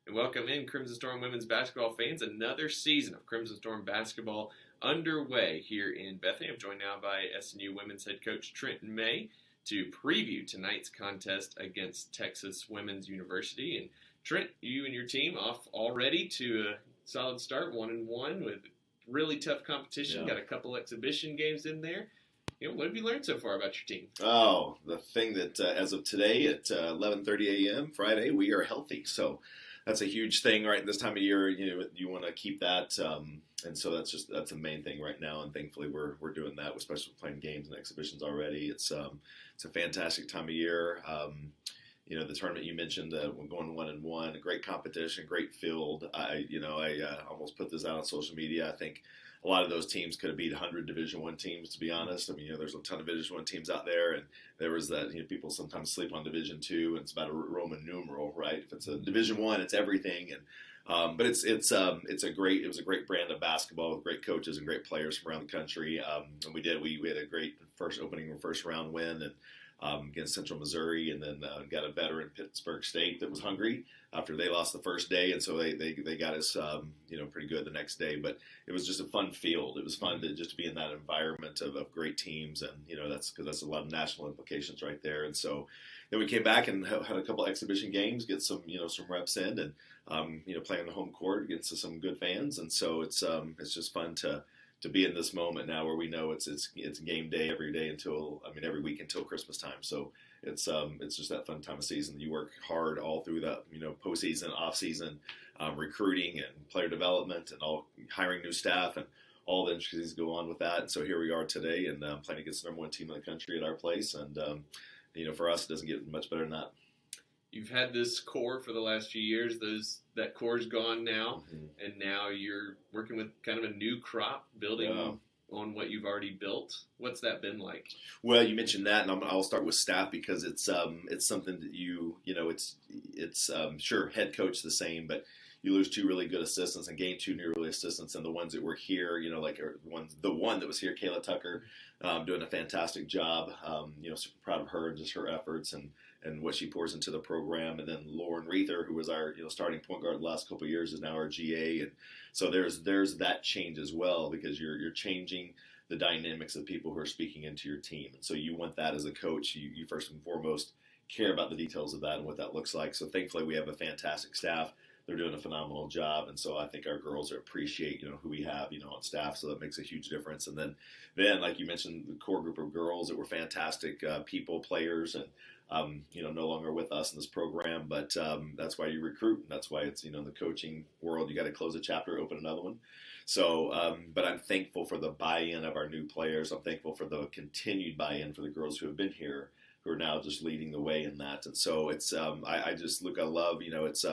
and welcome in Crimson Storm women's basketball fans. Another season of Crimson Storm basketball underway here in Bethany. I'm joined now by SNU women's head coach Trenton May to preview tonight's contest against Texas Women's University. And Trent, you and your team off already to a solid start, 1-1 with really tough competition. Yeah. Got a couple exhibition games in there. What have you learned so far about your team? Oh, the thing that as of today at 11:30 a.m. Friday, we are healthy. So that's a huge thing right this time of year. You want to keep that, and so that's the main thing right now. And thankfully, we're doing that, especially playing games and exhibitions already. It's a fantastic time of year. The tournament you mentioned, we're going 1-1, a great competition, great field. I almost put this out on social media. I think a lot of those teams could have beat 100 Division I teams, to be honest. I mean, there's a ton of Division I teams out there, and there was that, people sometimes sleep on Division II, and it's about a Roman numeral, right? If it's a Division I, it's everything. And but it was a great brand of basketball with great coaches and great players from around the country. And we had a great first round win, and against Central Missouri, and then got a veteran Pittsburgh State that was hungry after they lost the first day, and so they got us pretty good the next day. But it was just a fun field. It was fun to just be in that environment of great teams, and that's a lot of national implications right there. And so then we came back and had a couple exhibition games, get some reps in, and play on the home court against some good fans. And so it's just fun to be in this moment now where we know it's game day every week until Christmas time. So it's just that fun time of season. You work hard all through the postseason, off season, recruiting and player development, and all hiring new staff, and all the intricacies go on with that. And so here we are today, and playing against the number one team in the country at our place. And for us, it doesn't get much better than that. You've had this core for the last few years. That core's gone now, and now you're working with kind of a new crop, building on what you've already built. What's that been like? Well, you mentioned that, and I'll start with staff because it's something that it's sure, head coach the same, but you lose two really good assistants and gain two new really assistants, and the ones that were here, the one that was here, Kayla Tucker, doing a fantastic job. Super proud of her and just her efforts and what she pours into the program. And then Lauren Reether, who was our starting point guard the last couple of years, is now our GA. And so there's that change as well, because you're changing the dynamics of people who are speaking into your team. And so you want that as a coach. You first and foremost care about the details of that and what that looks like. So thankfully we have a fantastic staff. They're doing a phenomenal job, and so I think our girls appreciate who we have on staff. So that makes a huge difference. And then like you mentioned, the core group of girls that were fantastic people, players, and no longer with us in this program. But that's why you recruit, and that's why it's in the coaching world, you got to close a chapter, open another one. So, but I'm thankful for the buy-in of our new players. I'm thankful for the continued buy-in for the girls who have been here, who are now just leading the way in that. And so it's I love it's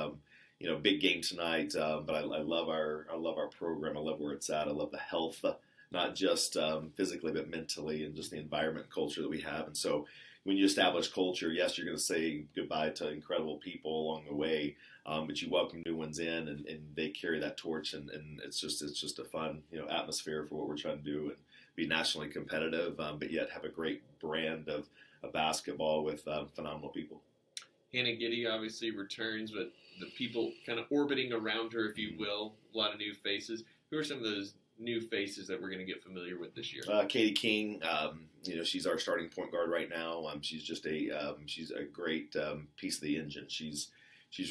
big game tonight, but I love our program. I love where it's at. I love the health, not just physically, but mentally, and just the environment and culture that we have. And so when you establish culture, yes, you're going to say goodbye to incredible people along the way, but you welcome new ones in, and they carry that torch, and it's just a fun atmosphere for what we're trying to do, and be nationally competitive, but yet have a great brand of basketball with phenomenal people. Hannah Giddy obviously returns, but the people kind of orbiting around her, if you will, a lot of new faces. Who are some of those new faces that we're going to get familiar with this year? Katie King, she's our starting point guard right now. She's just she's a great piece of the engine. She's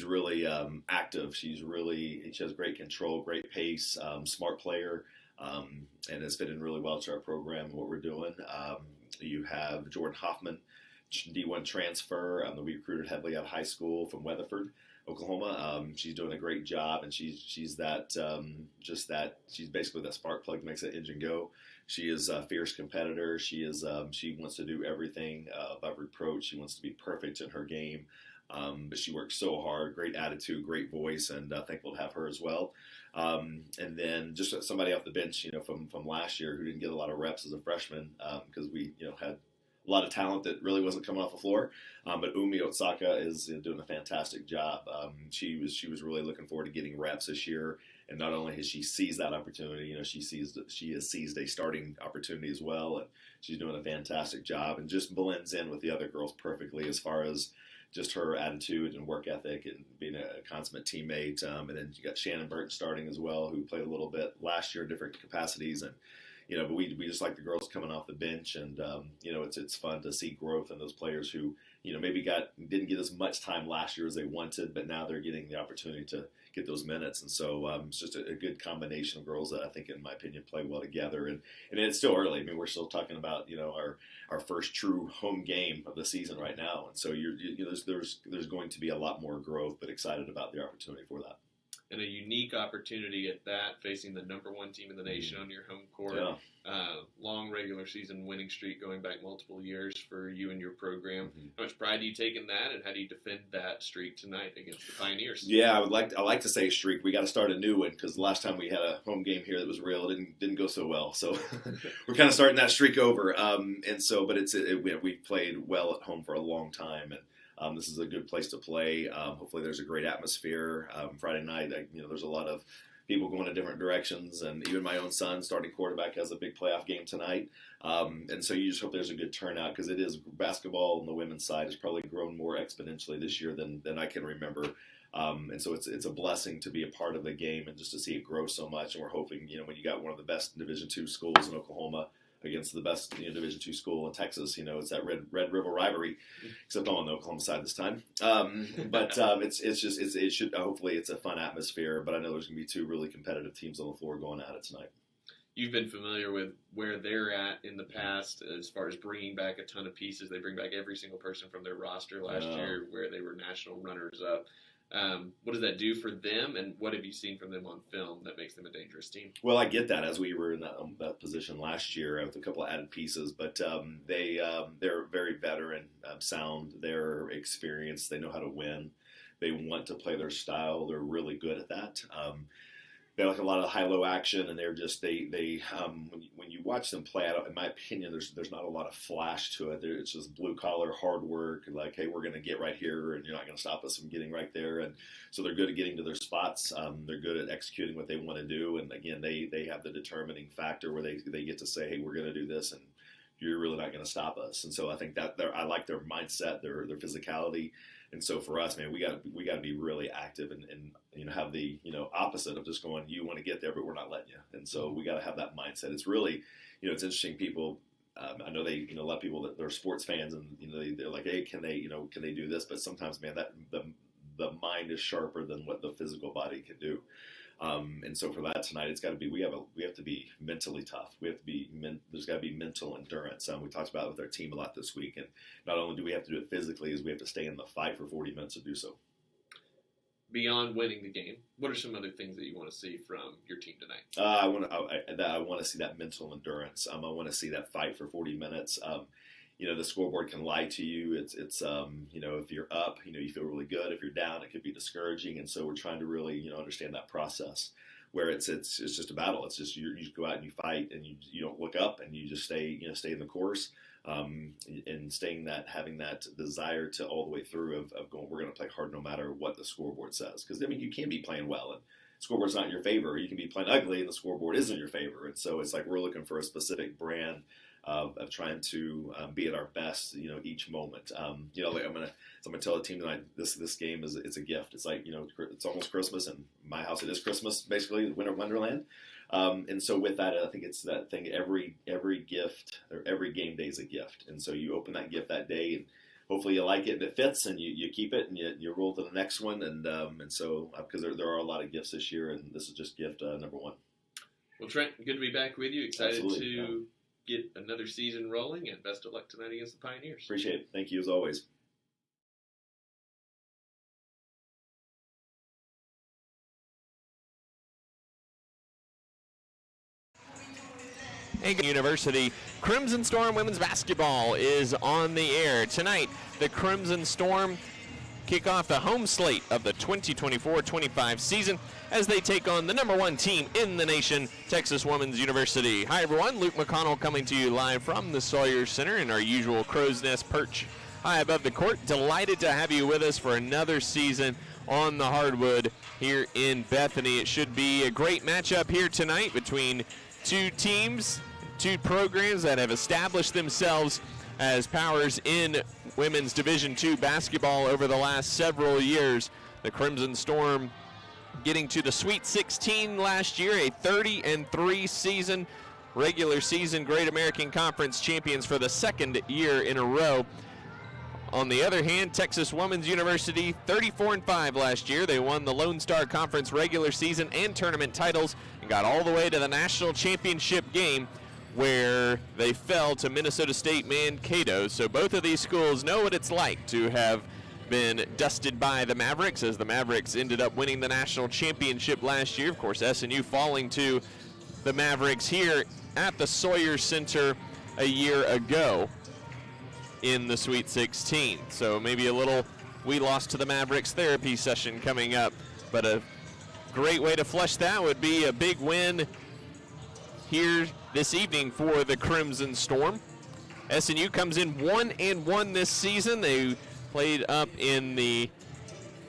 really active. She has great control, great pace, smart player, and has fit in really well to our program and what we're doing. You have Jordan Hoffman, D1 transfer that we recruited heavily out of high school from Weatherford, Oklahoma. She's doing a great job, and she's she's basically that spark plug that makes that engine go. She is a fierce competitor. She wants to do everything above reproach. She wants to be perfect in her game, but she works so hard. Great attitude, great voice, and thankful to have her as well. And then just somebody off the bench, from last year who didn't get a lot of reps as a freshman, because we had a lot of talent that really wasn't coming off the floor. But Umi Otsaka is doing a fantastic job. She was really looking forward to getting reps this year. And not only has she seized that opportunity, she has seized a starting opportunity as well, and she's doing a fantastic job and just blends in with the other girls perfectly as far as just her attitude and work ethic and being a consummate teammate. And then you got Shannon Burton starting as well, who played a little bit last year in different capacities. And but we just like the girls coming off the bench, and it's fun to see growth in those players who maybe didn't get as much time last year as they wanted, but now they're getting the opportunity to get those minutes. And so it's just a good combination of girls that I think, in my opinion, play well together. And it's still early. I mean, we're still talking about our first true home game of the season right now, and so there's going to be a lot more growth, but excited about the opportunity for that. And a unique opportunity at that, facing the number one team in the nation on your home court. Yeah. Long regular season winning streak going back multiple years for you and your program. Mm-hmm. How much pride do you take in that, and how do you defend that streak tonight against the Pioneers? Yeah, I like to say streak. We got to start a new one, because the last time we had a home game here that was real, it didn't go so well. So we're kind of starting that streak over. We've played well at home for a long time, and this is a good place to play. Hopefully there's a great atmosphere. Friday night, there's a lot of people going in different directions, and even my own son, starting quarterback, has a big playoff game tonight. And so you just hope there's a good turnout, because it is basketball on the women's side has probably grown more exponentially this year than I can remember. And so it's a blessing to be a part of the game and just to see it grow so much. And we're hoping, when you got one of the best Division II schools in Oklahoma against the best Division II school in Texas, it's that Red River rivalry, except on the Oklahoma side this time. It should hopefully it's a fun atmosphere. But I know there's going to be two really competitive teams on the floor going at it tonight. You've been familiar with where they're at in the past as far as bringing back a ton of pieces. They bring back every single person from their roster last year, where they were national runners-up. What does that do for them, and what have you seen from them on film that makes them a dangerous team? Well, I get that, as we were in that position last year with a couple of added pieces, but they're very veteran, sound. They're experienced. They know how to win. They want to play their style. They're really good at that. They like a lot of high-low action, and they're just when you watch them play, in my opinion, there's not a lot of flash to it. It's just blue-collar hard work, and like, hey, we're going to get right here, and you're not going to stop us from getting right there. And so they're good at getting to their spots. They're good at executing what they want to do, and again, they have the determining factor where they get to say, hey, we're going to do this, and you're really not going to stop us. And so I think that I like their mindset, their physicality. And so for us, man, we got to be really active and have the opposite of just going, you want to get there, but we're not letting you. And so we got to have that mindset. It's really, it's interesting. People, I know a lot of people that they're sports fans, and they're like, hey, can they do this? But sometimes, man, that the mind is sharper than what the physical body can do. And so for that tonight, it's got to be we have to be mentally tough. There's got to be mental endurance. We talked about it with our team a lot this week, and not only do we have to do it physically, is we have to stay in the fight for 40 minutes to do so. Beyond winning the game, what are some other things that you want to see from your team tonight? I want to see that mental endurance. I want to see that fight for 40 minutes. The scoreboard can lie to you. It's if you're up, you feel really good. If you're down, it could be discouraging. And so we're trying to really, understand that process where it's just a battle. It's just you just go out and you fight, and you don't look up, and you just stay in the course, and having that desire to all the way through of going, we're going to play hard no matter what the scoreboard says. Because you can be playing well, and scoreboard's not in your favor. You can be playing ugly, and the scoreboard is in your favor. And so it's like we're looking for a specific brand of trying to be at our best, each moment. I'm gonna tell the team tonight, this game it's a gift. It's like it's almost Christmas, and my house it is Christmas, basically, Winter Wonderland. And so with that, I think it's that thing. Every gift or every game day is a gift, and so you open that gift that day, and hopefully you like it and it fits, and you keep it, and you roll to the next one. And so because there are a lot of gifts this year, and this is just gift number one. Well, Trent, good to be back with you. Excited Absolutely, to get another season rolling, and best of luck tonight against the Pioneers. Appreciate it. Thank you as always. Aiken University Crimson Storm women's basketball is on the air tonight. The Crimson Storm kick off the home slate of the 2024-25 season as they take on the #1 team in the nation, Texas Women's University. Hi everyone, Luke McConnell coming to you live from the Sawyer Center in our usual crow's nest perch high above the court. Delighted to have you with us for another season on the hardwood here in Bethany. It should be a great matchup here tonight between two teams, two programs that have established themselves as powers in women's Division II basketball over the last several years. The Crimson Storm getting to the Sweet 16 last year, a 30-3 season, regular season Great American Conference champions for the second year in a row. On the other hand, Texas Women's University, 34-5 last year. They won the Lone Star Conference regular season and tournament titles and got all the way to the national championship game where they fell to Minnesota State Mankato. So both of these schools know what it's like to have been dusted by the Mavericks, as the Mavericks ended up winning the national championship last year. Of course, SNU falling to the Mavericks here at the Sawyer Center a year ago in the Sweet 16. So maybe a little "we lost to the Mavericks" therapy session coming up, but a great way to flush that would be a big win here this evening for the Crimson Storm. SNU comes in 1-1 this season. They played up in the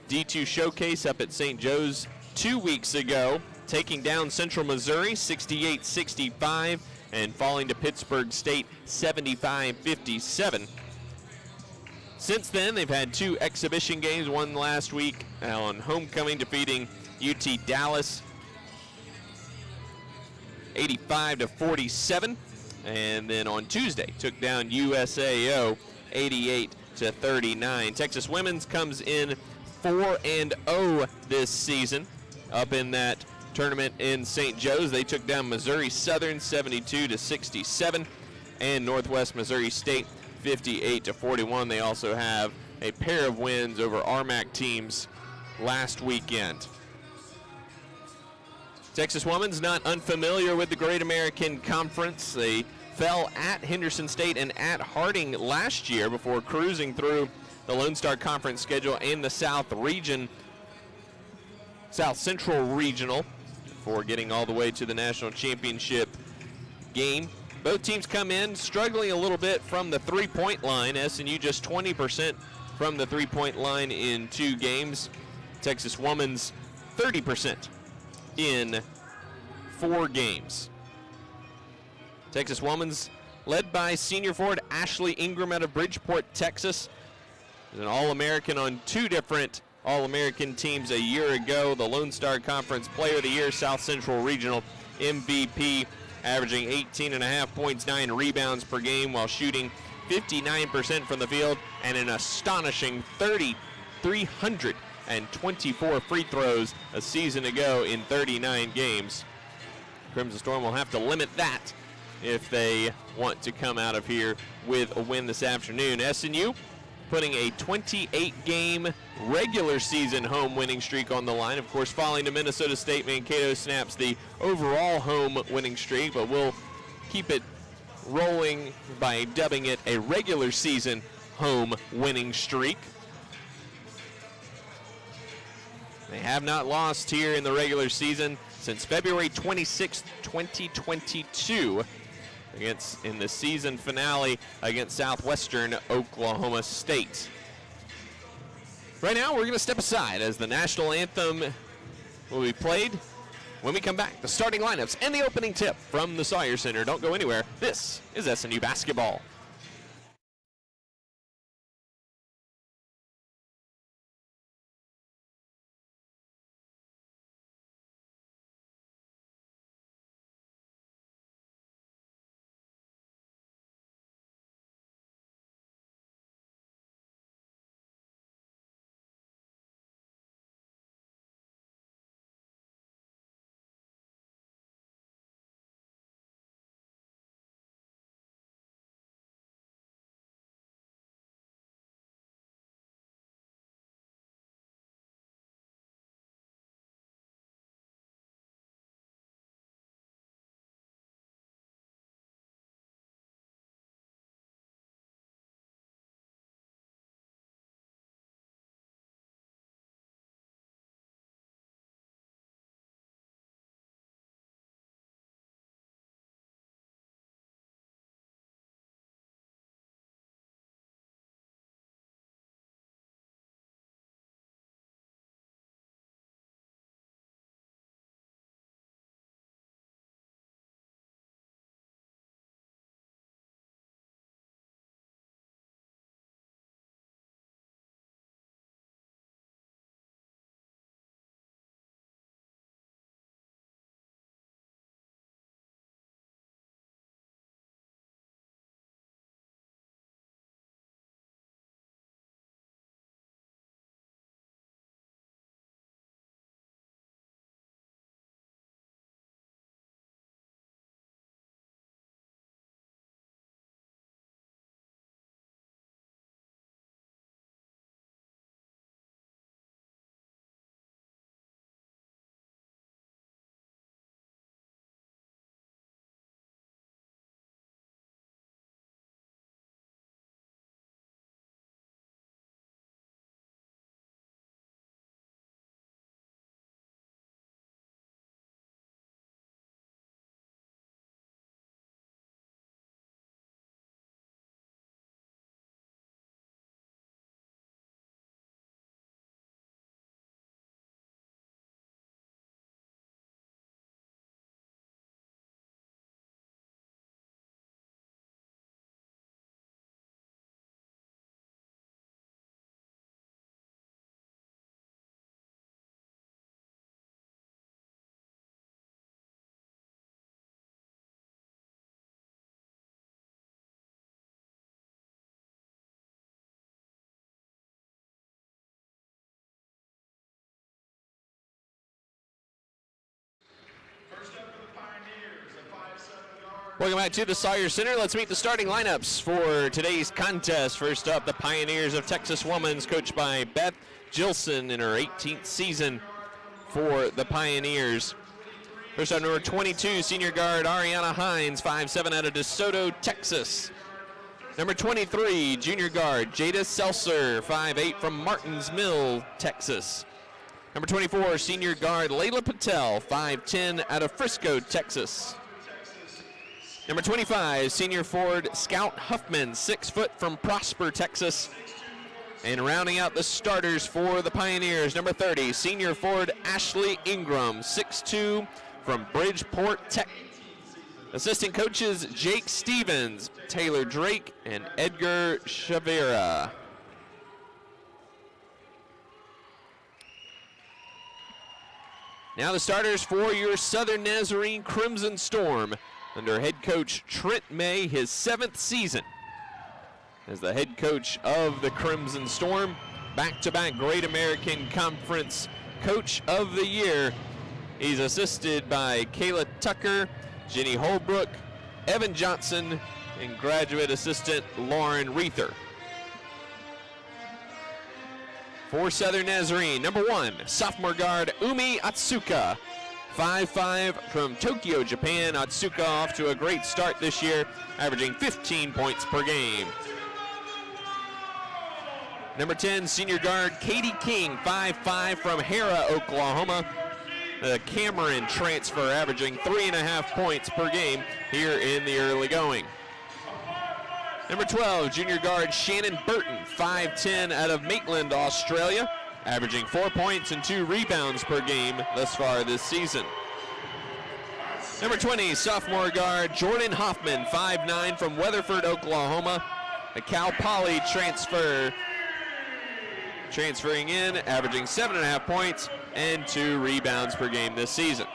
D2 Showcase up at St. Joe's 2 weeks ago, taking down Central Missouri 68-65 and falling to Pittsburg State 75-57. Since then, they've had 2 exhibition games, one last week on homecoming, defeating UT Dallas 85-47, and then on Tuesday took down USAO 88-39. Texas Women's comes in 4-0 this season. Up in that tournament in St. Joe's, they took down Missouri Southern 72-67, and Northwest Missouri State 58-41. They also have a pair of wins over RMAC teams last weekend. Texas Women's not unfamiliar with the Great American Conference. They fell at Henderson State and at Harding last year before cruising through the Lone Star Conference schedule and the South Central Regional before getting all the way to the national championship game. Both teams come in struggling a little bit from the three-point line. SNU just 20% from the three-point line in 2 games. Texas Women's 30% in 4 games. Texas Women's led by senior forward Ashley Ingram out of Bridgeport, Texas. Is an All-American on 2 different All-American teams a year ago. The Lone Star Conference Player of the Year, South Central Regional MVP, averaging 18.5 points, 9 rebounds per game while shooting 59% from the field and an astonishing 324 free throws a season ago in 39 games. Crimson Storm will have to limit that if they want to come out of here with a win this afternoon. SNU putting a 28-game regular season home winning streak on the line. Of course, falling to Minnesota State Mankato snaps the overall home winning streak, but we'll keep it rolling by dubbing it a regular season home winning streak. They have not lost here in the regular season since February 26, 2022. In the season finale against Southwestern Oklahoma State. Right now, we're going to step aside as the national anthem will be played. When we come back, the starting lineups and the opening tip from the Sawyer Center. Don't go anywhere. This is SNU Basketball. Welcome back to the Sawyer Center. Let's meet the starting lineups for today's contest. First up, the Pioneers of Texas Women's, coached by Beth Gilson in her 18th season for the Pioneers. First up, number 22, senior guard Ariana Hines, 5'7" out of DeSoto, Texas. Number 23, junior guard Jada Seltzer, 5'8" from Martins Mill, Texas. Number 24, senior guard Layla Patel, 5'10" out of Frisco, Texas. Number 25, senior forward Scout Huffman, 6 foot from Prosper, Texas. And rounding out the starters for the Pioneers, number 30, senior forward Ashley Ingram, 6'2", from Bridgeport, Tech. Assistant coaches Jake Stevens, Taylor Drake, and Edgar Chavera. Now the starters for your Southern Nazarene Crimson Storm, under head coach Trent May, his 7th season as the head coach of the Crimson Storm. Back-to-back Great American Conference Coach of the Year. He's assisted by Kayla Tucker, Jenny Holbrook, Evan Johnson, and graduate assistant Lauren Reether. For Southern Nazarene, number 1, sophomore guard Umi Atsuka, 5'5" from Tokyo, Japan. Atsuka off to a great start this year, averaging 15 points per game. Number 10, senior guard Katie King, 5'5" from Hera, Oklahoma. The Cameron transfer, averaging 3.5 points per game here in the early going. Number 12, junior guard Shannon Burton, 5'10" out of Maitland, Australia, averaging 4 points and 2 rebounds per game thus far this season. Number 20, sophomore guard Jordan Hoffman, 5'9" from Weatherford, Oklahoma. A Cal Poly transfer, transferring in, averaging 7.5 points and 2 rebounds per game this season.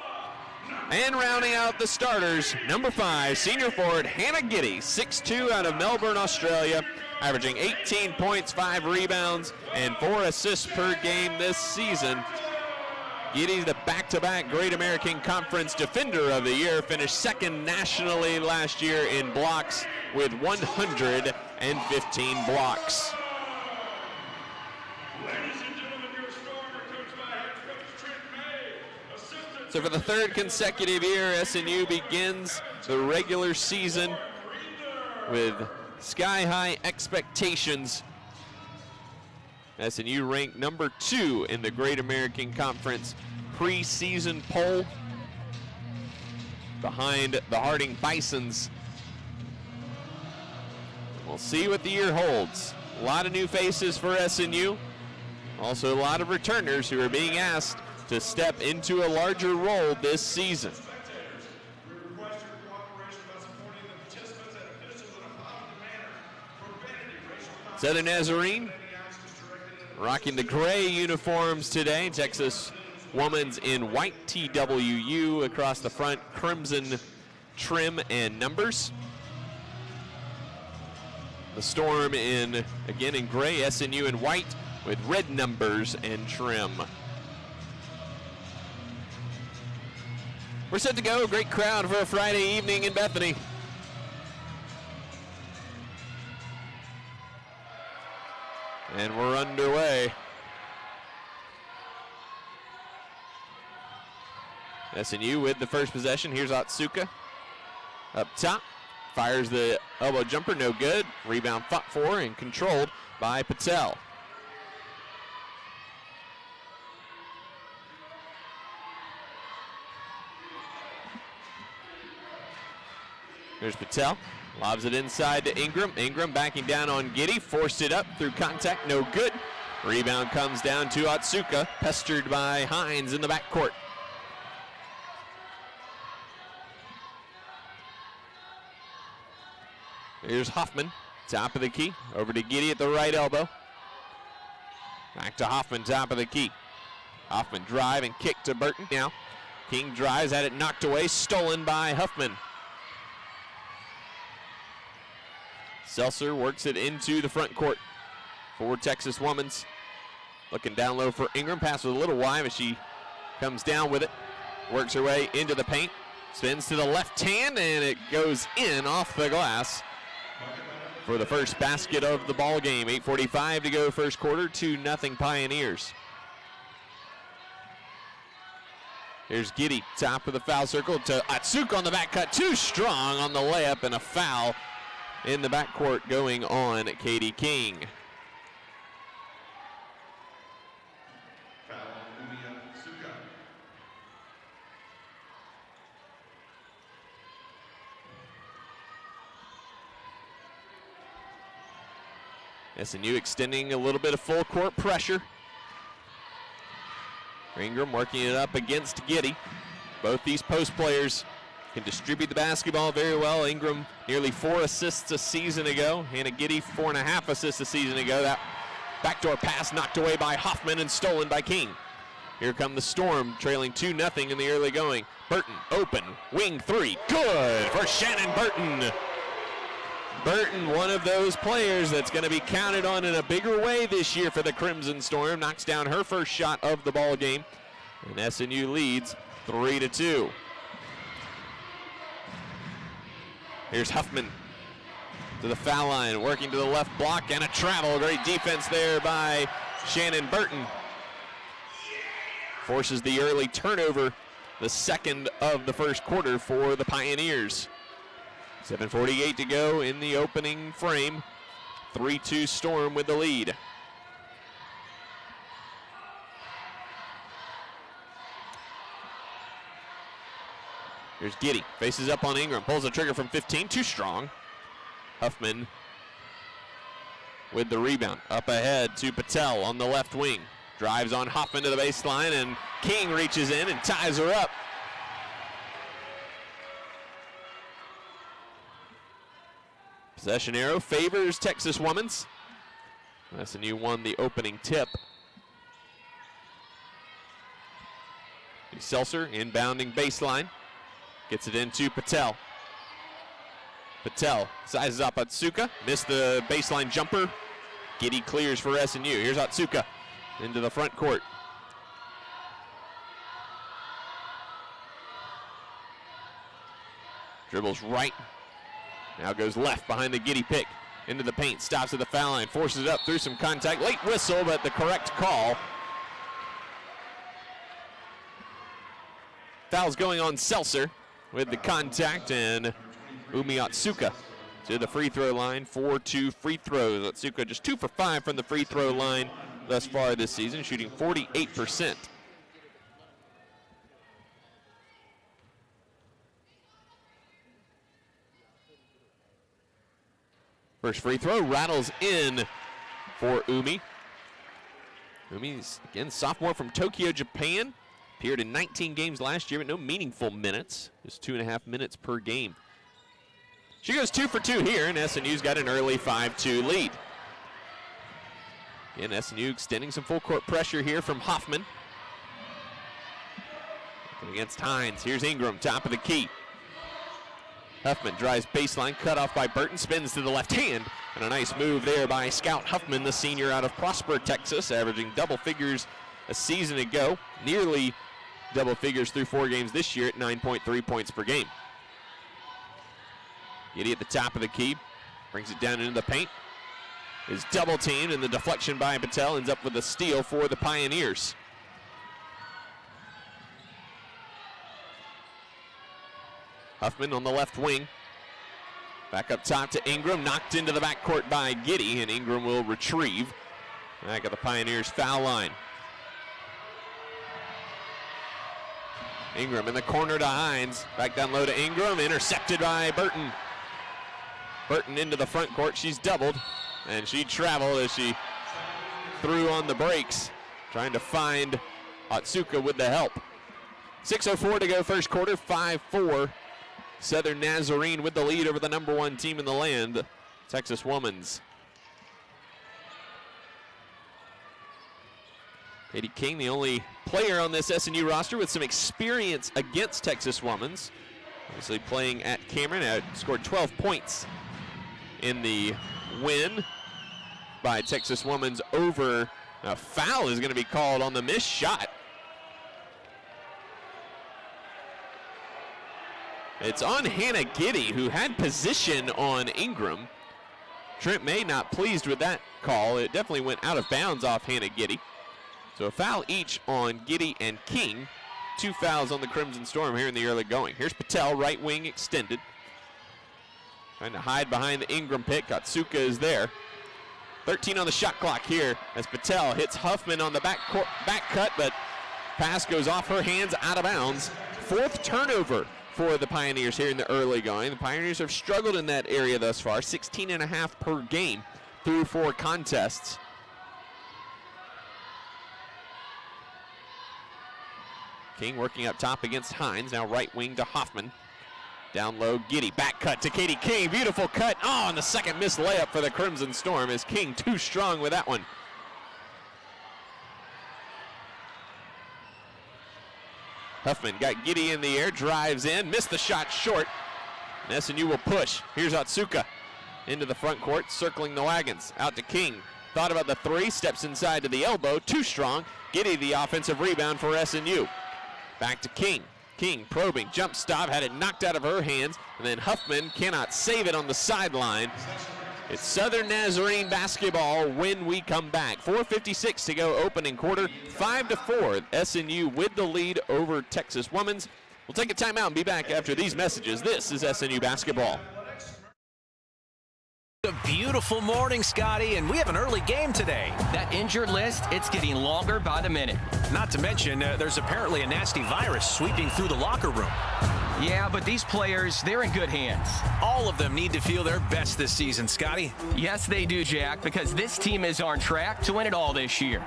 And rounding out the starters, number 5, senior forward Hannah Giddy, 6'2" out of Melbourne, Australia, averaging 18 points, 5 rebounds, and 4 assists per game this season. Giddy, the back-to-back Great American Conference Defender of the Year, finished second nationally last year in blocks with 115 blocks. So for the 3rd consecutive year, SNU begins the regular season with sky-high expectations. SNU ranked number 2 in the Great American Conference preseason poll, behind the Harding Bisons. We'll see what the year holds. A lot of new faces for SNU. Also a lot of returners who are being asked to step into a larger role this season. Southern Nazarene rocking the gray uniforms today. Texas Women's in white TWU across the front, crimson trim and numbers. The Storm again in gray, SNU in white with red numbers and trim. We're set to go. Great crowd for a Friday evening in Bethany. And we're underway. SNU with the first possession. Here's Atsuka up top. Fires the elbow jumper, no good. Rebound fought for and controlled by Patel. Here's Patel, lobs it inside to Ingram. Ingram backing down on Giddy, forced it up through contact, no good. Rebound comes down to Atsuka, pestered by Hines in the backcourt. Here's Hoffman, top of the key, over to Giddy at the right elbow. Back to Hoffman, top of the key. Hoffman drive and kick to Burton now. King drives, had it knocked away, stolen by Huffman. Seltzer works it into the front court for Texas Women's. Looking down low for Ingram, pass with a little wide, but she comes down with it. Works her way into the paint. Spins to the left hand, and it goes in off the glass for the first basket of the ball game. 8:45 to go first quarter, 2-0 Pioneers. Here's Giddy, top of the foul circle to Atsuka on the back cut. Too strong on the layup, and a foul in the backcourt going on Katie King. SNU extending a little bit of full court pressure. Ingram working it up against Giddy. Both these post players can distribute the basketball very well. Ingram nearly 4 assists a season ago. Hannah Giddy 4.5 assists a season ago. That backdoor pass knocked away by Hoffman and stolen by King. Here come the Storm, trailing 2-0 in the early going. Burton open, wing three, good for Shannon Burton. Burton, one of those players that's going to be counted on in a bigger way this year for the Crimson Storm, knocks down her first shot of the ball game, and SNU leads 3-2. Here's Huffman to the foul line, working to the left block, and a travel. Great defense there by Shannon Burton. Forces the early turnover, the second of the first quarter for the Pioneers. 7:48 to go in the opening frame. 3-2 Storm with the lead. Here's Giddy, faces up on Ingram, pulls the trigger from 15, too strong. Huffman with the rebound. Up ahead to Patel on the left wing. Drives on Hoffman to the baseline, and King reaches in and ties her up. Possession arrow favors Texas Women's. SNU won the opening tip. Seltzer inbounding baseline. Gets it into Patel. Patel sizes up Atsuka. Missed the baseline jumper. Giddy clears for SNU. Here's Atsuka into the front court. Dribbles right. Now goes left behind the Giddy pick. Into the paint, stops at the foul line, forces it up through some contact. Late whistle, but the correct call. Foul's going on Seltzer with the contact, and Umi Atsuka to the free throw line for 2 free throws. Atsuka just 2 for 5 from the free throw line thus far this season, shooting 48%. First free throw rattles in for Umi. Umi's, again, sophomore from Tokyo, Japan. Appeared in 19 games last year, but no meaningful minutes. Just 2.5 minutes per game. She goes 2 for 2 here, and SNU's got an early 5-2 lead. Again, SNU extending some full court pressure here from Hoffman. Against Hines. Here's Ingram, top of the key. Huffman drives baseline, cut off by Burton, spins to the left hand, and a nice move there by Scout Huffman, the senior out of Prosper, Texas, averaging double figures a season ago, nearly double figures through 4 games this year at 9.3 points per game. Giddy at the top of the key, brings it down into the paint, is double teamed, and the deflection by Patel ends up with a steal for the Pioneers. Huffman on the left wing. Back up top to Ingram, knocked into the backcourt by Giddy, and Ingram will retrieve. Back at the Pioneers foul line. Ingram in the corner to Hines. Back down low to Ingram, intercepted by Burton. Burton into the front court, she's doubled, and she traveled as she threw on the brakes, trying to find Atsuka with the help. 6:04 to go first quarter, 5-4. Southern Nazarene with the lead over the number 1 team in the land, Texas Women's. Katie King, the only player on this SNU roster with some experience against Texas Women's. Obviously playing at Cameron, scored 12 points in the win by Texas Women's over. A foul is going to be called on the missed shot. It's on Hannah Giddy, who had position on Ingram. Trent May not pleased with that call. It definitely went out of bounds off Hannah Giddy. So a foul each on Giddy and King. 2 fouls on the Crimson Storm here in the early going. Here's Patel, right wing extended. Trying to hide behind the Ingram pick. Atsuka is there. 13 on the shot clock here as Patel hits Huffman on the back cut, but pass goes off her hands, out of bounds. 4th turnover for the Pioneers here in the early going. The Pioneers have struggled in that area thus far, 16.5 per game through 4 contests. King working up top against Hines, now right wing to Hoffman. Down low, Giddy, back cut to Katie King, beautiful cut. Oh, and the second missed layup for the Crimson Storm as King too strong with that one. Huffman got Giddy in the air, drives in, missed the shot short. And SNU will push. Here's Atsuka into the front court, circling the wagons. Out to King. Thought about the 3, steps inside to the elbow, too strong. Giddy the offensive rebound for SNU. Back to King. King probing, jump stop, had it knocked out of her hands, and then Huffman cannot save it on the sideline. It's Southern Nazarene basketball when we come back. 4:56 to go opening quarter, 5-4. SNU with the lead over Texas Women's. We'll take a timeout and be back after these messages. This is SNU basketball. A beautiful morning, Scotty, and we have an early game today. That injured list, it's getting longer by the minute. Not to mention, there's apparently a nasty virus sweeping through the locker room. Yeah, but these players, they're in good hands. All of them need to feel their best this season, Scotty. Yes, they do, Jack, because this team is on track to win it all this year.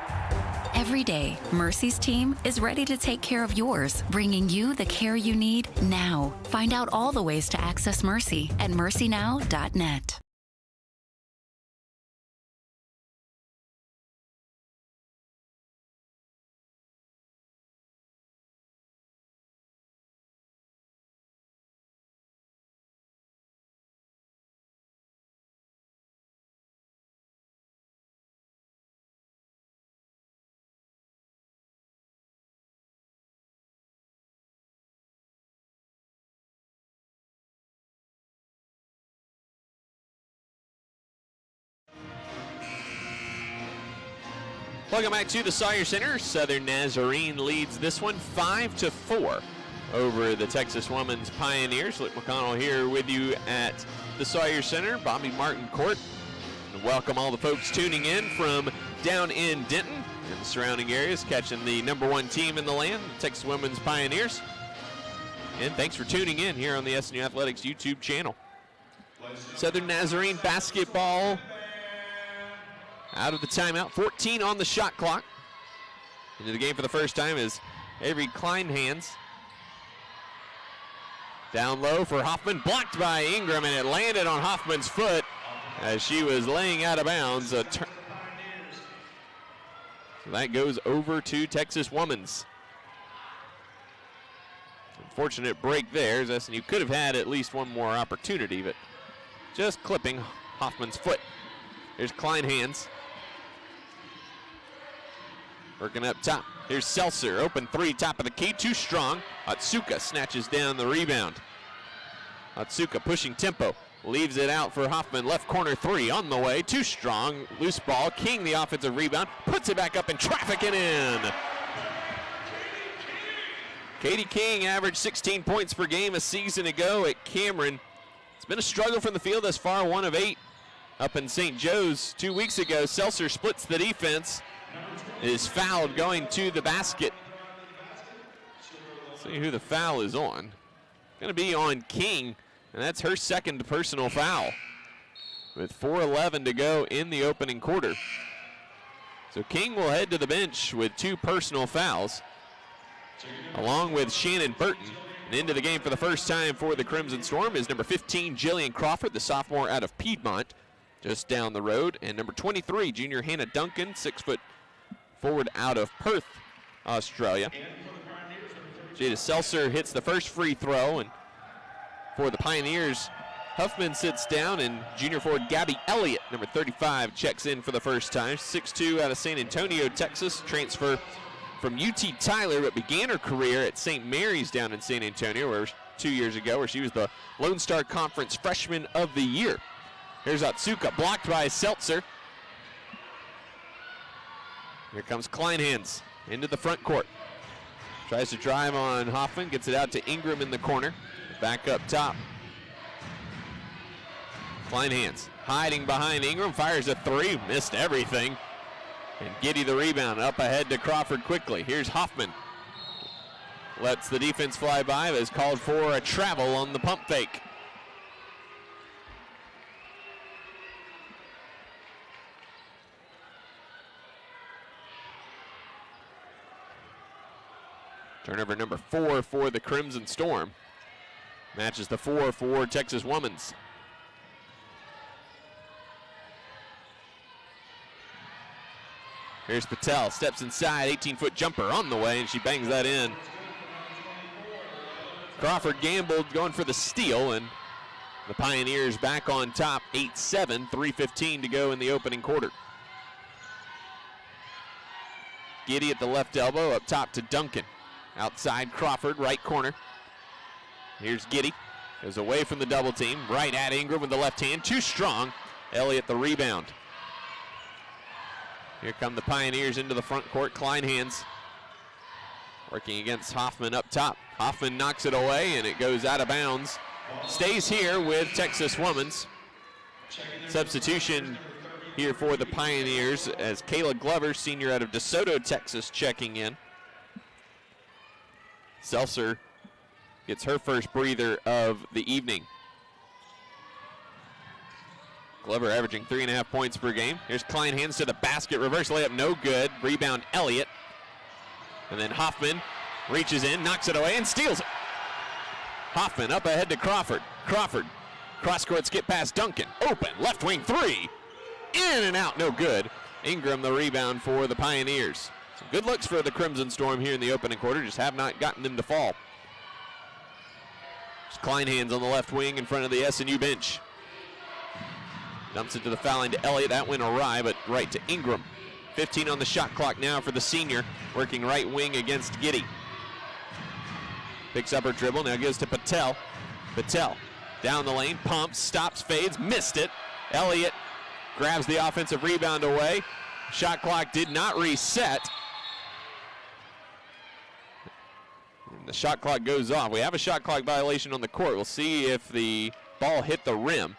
Every day, Mercy's team is ready to take care of yours, bringing you the care you need now. Find out all the ways to access Mercy at mercynow.net. Welcome back to the Sawyer Center. Southern Nazarene leads this one 5-4 over the Texas Women's Pioneers. Luke McConnell here with you at the Sawyer Center, Bobby Martin Court. And welcome all the folks tuning in from down in Denton and the surrounding areas, catching the #1 team in the land, the Texas Women's Pioneers. And thanks for tuning in here on the SNU Athletics YouTube channel. Southern Nazarene basketball out of the timeout, 14 on the shot clock. Into the game for the first time is Avery Kleinhans. Down low for Hoffman, blocked by Ingram, and it landed on Hoffman's foot as she was laying out of bounds. So that goes over to Texas Women's. Unfortunate break there, as SNU could have had at least one more opportunity, but just clipping Hoffman's foot. Here's Kleinhans. Working up top. Here's Seltzer, open 3, top of the key, too strong. Atsuka snatches down the rebound. Atsuka pushing tempo, leaves it out for Hoffman, left corner 3, on the way, too strong, loose ball. King, the offensive rebound, puts it back up and traffic it in. Katie King averaged 16 points per game a season ago at Cameron. It's been a struggle from the field thus far, 1 of 8 up in St. Joe's 2 weeks ago. Seltzer splits the defense, is fouled going to the basket. See who the foul is on. Going to be on King, and that's her second personal foul with 4:11 to go in the opening quarter. So King will head to the bench with 2 personal fouls, along with Shannon Burton. And into the game for the first time for the Crimson Storm is number 15, Jillian Crawford, the sophomore out of Piedmont, just down the road. And number 23, junior Hannah Duncan, 6-foot forward out of Perth, Australia. Jada Seltzer hits the first free throw, and for the Pioneers, Huffman sits down, and junior forward Gabby Elliott, number 35, checks in for the first time. 6'2" out of San Antonio, Texas, transfer from UT Tyler, but began her career at St. Mary's down in San Antonio, where 2 years ago, where she was the Lone Star Conference Freshman of the Year. Here's Otsuka, blocked by Seltzer. Here comes Kleinhans into the front court. Tries to drive on Hoffman, gets it out to Ingram in the corner. Back up top. Kleinhans hiding behind Ingram, fires a three, missed everything. And Giddy the rebound, up ahead to Crawford quickly. Here's Hoffman. Lets the defense fly by, but is called for a travel on the pump fake. Turnover number 4 for the Crimson Storm. Matches the 4 for Texas Women's. Here's Patel, steps inside, 18-foot jumper on the way, and she bangs that in. Crawford gambled, going for the steal, and the Pioneers back on top, 8-7, 3:15 to go in the opening quarter. Giddy at the left elbow, up top to Duncan. Outside Crawford, right corner. Here's Giddy, goes away from the double team, right at Ingram with the left hand, too strong. Elliott the rebound. Here come the Pioneers into the front court. Kleinhans working against Hoffman up top. Hoffman knocks it away and it goes out of bounds. Stays here with Texas Women's. Substitution here for the Pioneers as Kayla Glover, senior out of DeSoto, Texas, checking in. Seltzer gets her first breather of the evening. Glover averaging 3.5 points per game. Here's Kleinhans to the basket, reverse layup, no good. Rebound Elliott. And then Hoffman reaches in, knocks it away, and steals it. Hoffman up ahead to Crawford. Crawford, cross-court skip past Duncan. Open, left wing three. In and out, no good. Ingram the rebound for the Pioneers. Some good looks for the Crimson Storm here in the opening quarter, just have not gotten them to fall. There's Kleinhans on the left wing in front of the SNU bench. Dumps it to the foul line to Elliott. That went awry, but right to Ingram. 15 on the shot clock now for the senior, working right wing against Giddy. Picks up her dribble, now gives to Patel. Patel down the lane, pumps, stops, fades, missed it. Elliott grabs the offensive rebound away. Shot clock did not reset. And the shot clock goes off. We have a shot clock violation on the court. We'll see if the ball hit the rim.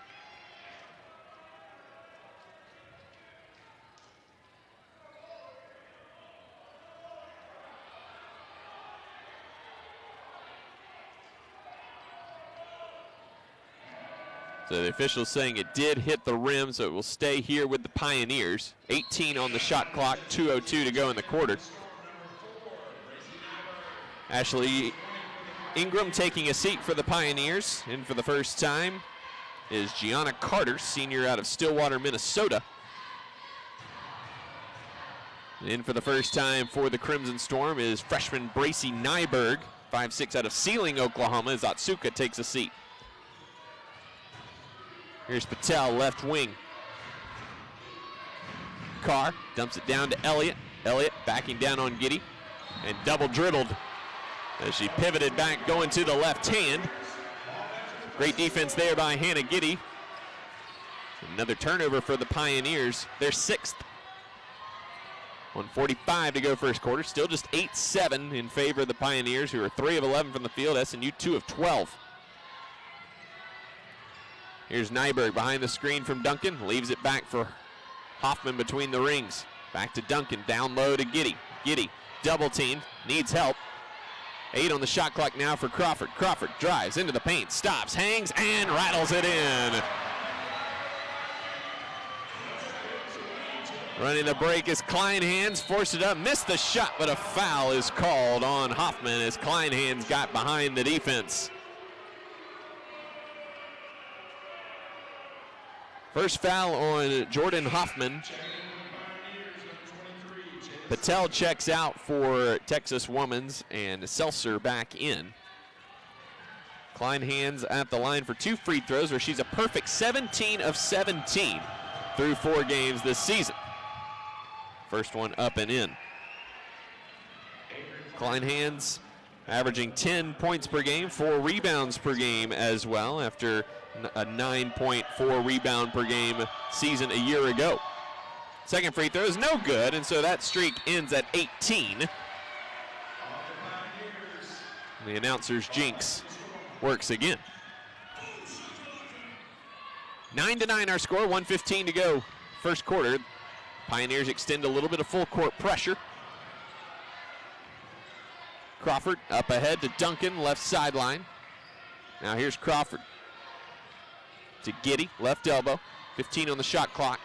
So the official's saying it did hit the rim, so it will stay here with the Pioneers. 18 on the shot clock, 2:02 to go in the quarter. Ashley Ingram taking a seat for the Pioneers. In for the first time is Gianna Carter, senior out of Stillwater, Minnesota. In for the first time for the Crimson Storm is freshman Bracy Nyberg, 5'6" out of Sealing, Oklahoma, as Otsuka takes a seat. Here's Patel, left wing. Carr dumps it down to Elliott. Elliott backing down on Giddy and double dribbled as she pivoted back, going to the left hand. Great defense there by Hannah Giddy. Another turnover for the Pioneers, their 6th. 1:45 to go first quarter, still just 8-7 in favor of the Pioneers, who are 3 of 11 from the field, SNU 2 of 12. Here's Nyberg behind the screen from Duncan. Leaves it back for Hoffman between the rings. Back to Duncan. Down low to Giddy. Giddy double teamed. Needs help. 8 on the shot clock now for Crawford. Crawford drives into the paint. Stops, hangs, and rattles it in. Running the break is Kleinhans. Forced it up. Missed the shot, but a foul is called on Hoffman as Kleinhans got behind the defense. First foul on Jordan Hoffman. Patel checks out for Texas Women's and Seltzer back in. Kleinhans at the line for 2 free throws, where she's a perfect 17 of 17 through 4 games this season. First one up and in. Kleinhans averaging 10 points per game, 4 rebounds per game as well, after a 9.4 rebound per game season a year ago. Second free throw is no good, and so that streak ends at 18. The announcer's jinx works again. 9-9 our score, 1:15 to go. First quarter. Pioneers extend a little bit of full court pressure. Crawford up ahead to Duncan, left sideline. Now here's Crawford to Giddy, left elbow. 15 on the shot clock.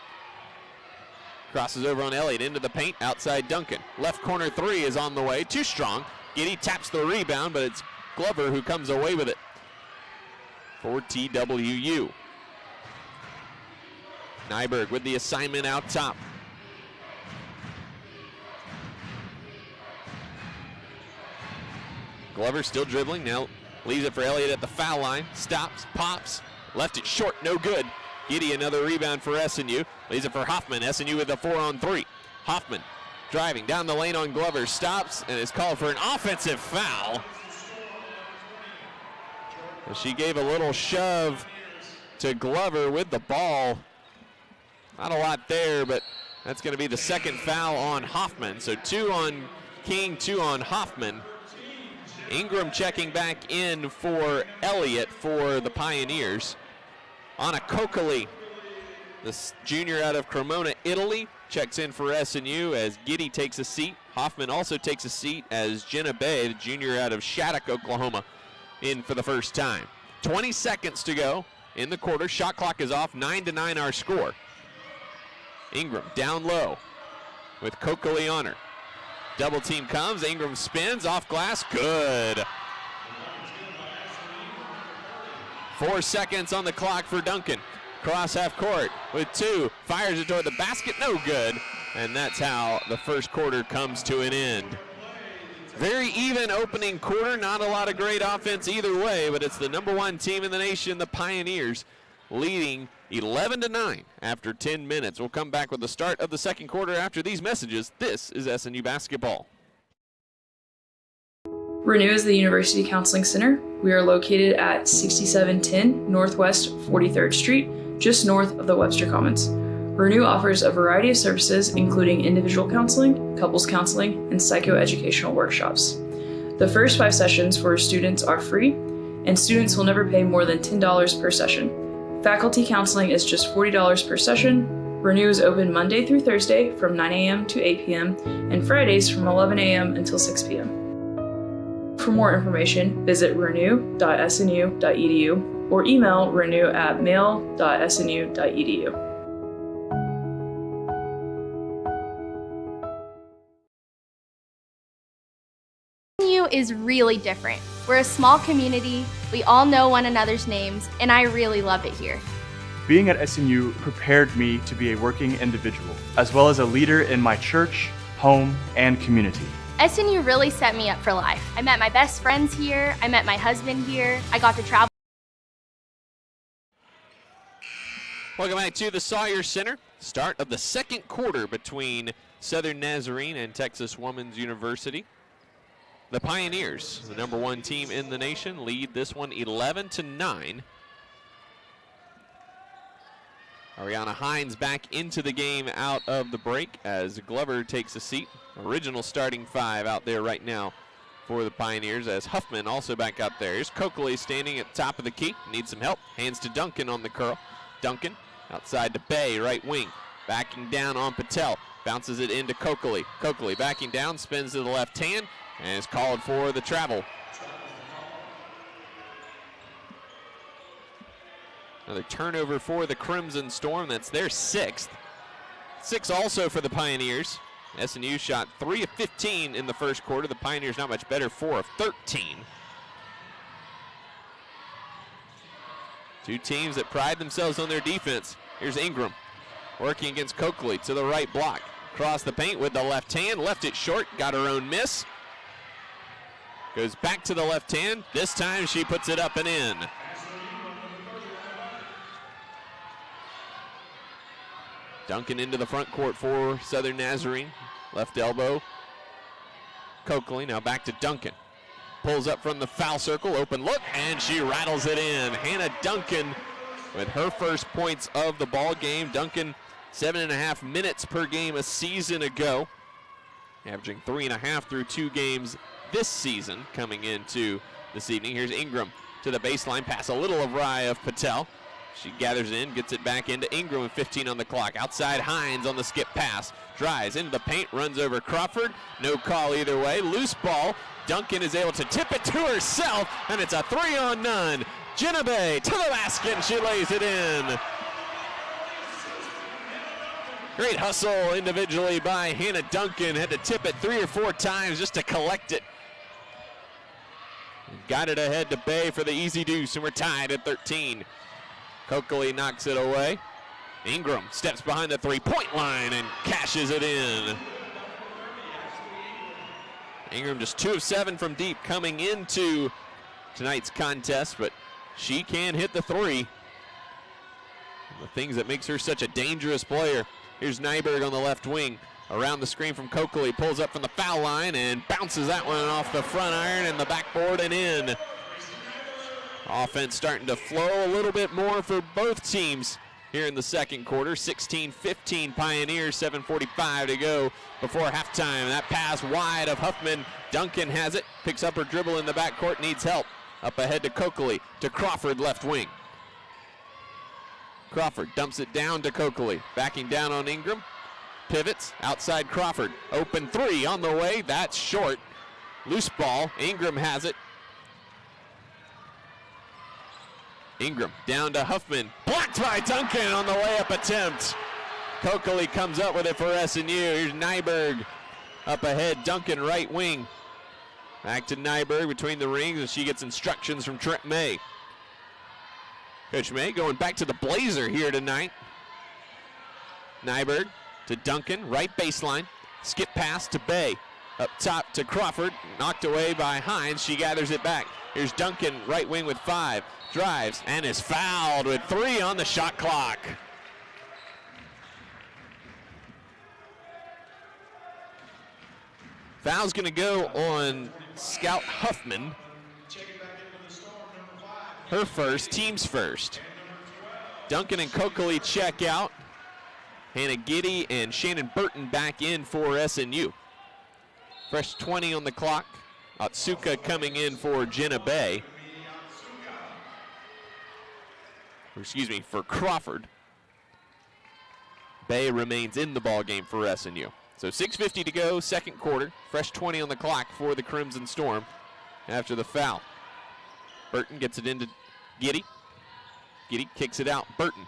Crosses over on Elliott into the paint, outside Duncan. Left corner three is on the way, too strong. Giddy taps the rebound, but it's Glover who comes away with it for TWU. Nyberg with the assignment out top. Glover still dribbling, now leaves it for Elliott at the foul line. Stops, pops, left it short, no good. Giddy another rebound for SNU. Leaves it for Hoffman, SNU with a 4-on-3. Hoffman driving down the lane on Glover, stops and is called for an offensive foul. And she gave a little shove to Glover with the ball. Not a lot there, but that's going to be the second foul on Hoffman. So 2 on King, 2 on Hoffman. Ingram checking back in for Elliott for the Pioneers. Anna Kokoli, this junior out of Cremona, Italy, checks in for SNU as Giddy takes a seat. Hoffman also takes a seat as Jenna Bay, the junior out of Shattuck, Oklahoma, in for the first time. 20 seconds to go in the quarter. Shot clock is off, 9-9 our score. Ingram down low with Kokoli on her. Double team comes, Ingram spins, off glass, good. 4 seconds on the clock for Duncan. Cross half court with 2, fires it toward the basket, no good. And that's how the first quarter comes to an end. Very even opening quarter, not a lot of great offense either way, but it's the number 1 team in the nation, the Pioneers, leading 11-9 after 10 minutes. We'll come back with the start of the second quarter after these messages. This is SNU Basketball. Renew is the University Counseling Center. We are located at 6710 Northwest 43rd Street, just north of the Webster Commons. Renew offers a variety of services, including individual counseling, couples counseling, and psychoeducational workshops. The first 5 sessions for students are free, and students will never pay more than $10 per session. Faculty counseling is just $40 per session. Renew is open Monday through Thursday from 9 a.m. to 8 p.m. and Fridays from 11 a.m. until 6 p.m. For more information, visit renew.snu.edu or email renew@mail.snu.edu. SNU is really different. We're a small community, we all know one another's names, and I really love it here. Being at SNU prepared me to be a working individual, as well as a leader in my church, home, and community. SNU really set me up for life. I met my best friends here, I met my husband here, I got to travel. Welcome back to the Sawyer Center. Start of the second quarter between Southern Nazarene and Texas Woman's University. The Pioneers, the number 1 team in the nation, lead this one 11-9. Ariana Hines back into the game out of the break as Glover takes a seat. Original starting 5 out there right now for the Pioneers as Huffman also back out there. Here's Kokoli standing at the top of the key. Needs some help. Hands to Duncan on the curl. Duncan outside to Bay, right wing. Backing down on Patel. Bounces it into Kokoli. Kokoli backing down, spins to the left hand, and is called for the travel. Another turnover for the Crimson Storm. That's their 6th. 6 also for the Pioneers. SNU shot 3 of 15 in the first quarter. The Pioneers not much better, 4 of 13. Two teams that pride themselves on their defense. Here's Ingram working against Kokoli to the right block. Across the paint with the left hand, left it short, got her own miss. Goes back to the left hand. This time she puts it up and in. Duncan into the front court for Southern Nazarene. Left elbow. Kokoli now back to Duncan. pulls up from the foul circle, open look, and she rattles it in. Hannah Duncan with her first points of the ball game. Duncan, 7.5 minutes per game a season ago, averaging 3.5 through 2 games this season coming into this evening. Here's Ingram to the baseline, pass a little awry of Patel. She gathers in, gets it back into Ingram with 15 on the clock. Outside Hines on the skip pass. Drives into the paint, runs over Crawford. No call either way. Loose ball. Duncan is able to tip it to herself, and it's a 3-on-none. Jenna Bay to the basket, and she lays it in. Great hustle individually by Hannah Duncan. Had to tip it 3 or 4 times just to collect it. Got it ahead to Bay for the easy deuce, and we're tied at 13. Coakley knocks it away. Ingram steps behind the three-point line and cashes it in. Ingram just 2 of 7 from deep coming into tonight's contest, but she can hit the three. The things that makes her such a dangerous player. Here's Nyberg on the left wing. Around the screen from Coakley, pulls up from the foul line and bounces that one off the front iron and the backboard and in. Offense starting to flow a little bit more for both teams here in the second quarter. 16-15 Pioneers, 7:45 to go before halftime. That pass wide of Huffman. Duncan has it, picks up her dribble in the backcourt, needs help. Up ahead to Coakley, to Crawford, left wing. Crawford dumps it down to Coakley, backing down on Ingram. Pivots, outside Crawford. Open three on the way, that's short. Loose ball, Ingram has it. Ingram down to Huffman. Blocked by Duncan on the layup attempt. Coakley comes up with it for SNU. Here's Nyberg up ahead. Duncan right wing. Back to Nyberg between the rings, and she gets instructions from Trent May. Coach May going back to the Blazer here tonight. Nyberg to Duncan, right baseline. Skip pass to Bay. Up top to Crawford, knocked away by Hines. She gathers it back. Here's Duncan, right wing with 5. Drives and is fouled with 3 on the shot clock. Foul's going to go on Scout Huffman. Her first, team's first. Duncan and Coakley check out. Hannah Giddy and Shannon Burton back in for SNU. Fresh 20 on the clock. Otsuka coming in for Jenna Bay. For Crawford. Bay remains in the ball game for SNU. So 6:50 to go, second quarter. Fresh 20 on the clock for the Crimson Storm after the foul. Burton gets it into Giddy. Giddy kicks it out. Burton.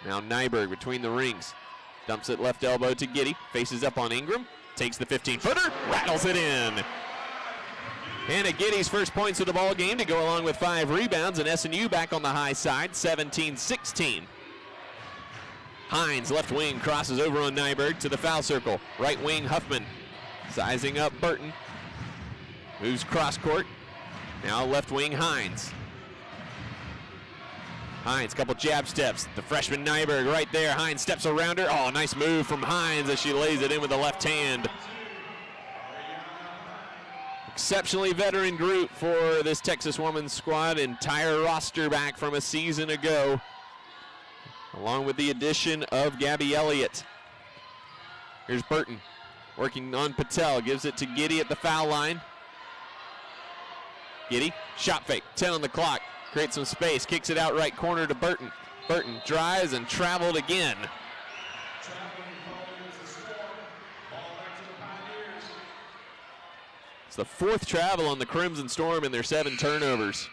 Now Nyberg between the rings. Dumps it left elbow to Giddy. Faces up on Ingram. Takes the 15-footer. Rattles it in. Hannah Giddy's first points of the ball game to go along with 5 rebounds, and SNU back on the high side, 17-16. Hines, left wing, crosses over on Nyberg to the foul circle. Right wing, Huffman sizing up Burton. Moves cross court. Now left wing, Hines. Hines, couple jab steps. The freshman Nyberg right there. Hines steps around her. Oh, nice move from Hines as she lays it in with the left hand. Exceptionally veteran group for this Texas women's squad. Entire roster back from a season ago, along with the addition of Gabby Elliott. Here's Burton working on Patel. Gives it to Giddy at the foul line. Giddy, shot fake, 10 on the clock. Creates some space, kicks it out right corner to Burton. Burton drives and traveled again. It's the 4th travel on the Crimson Storm in their 7 turnovers.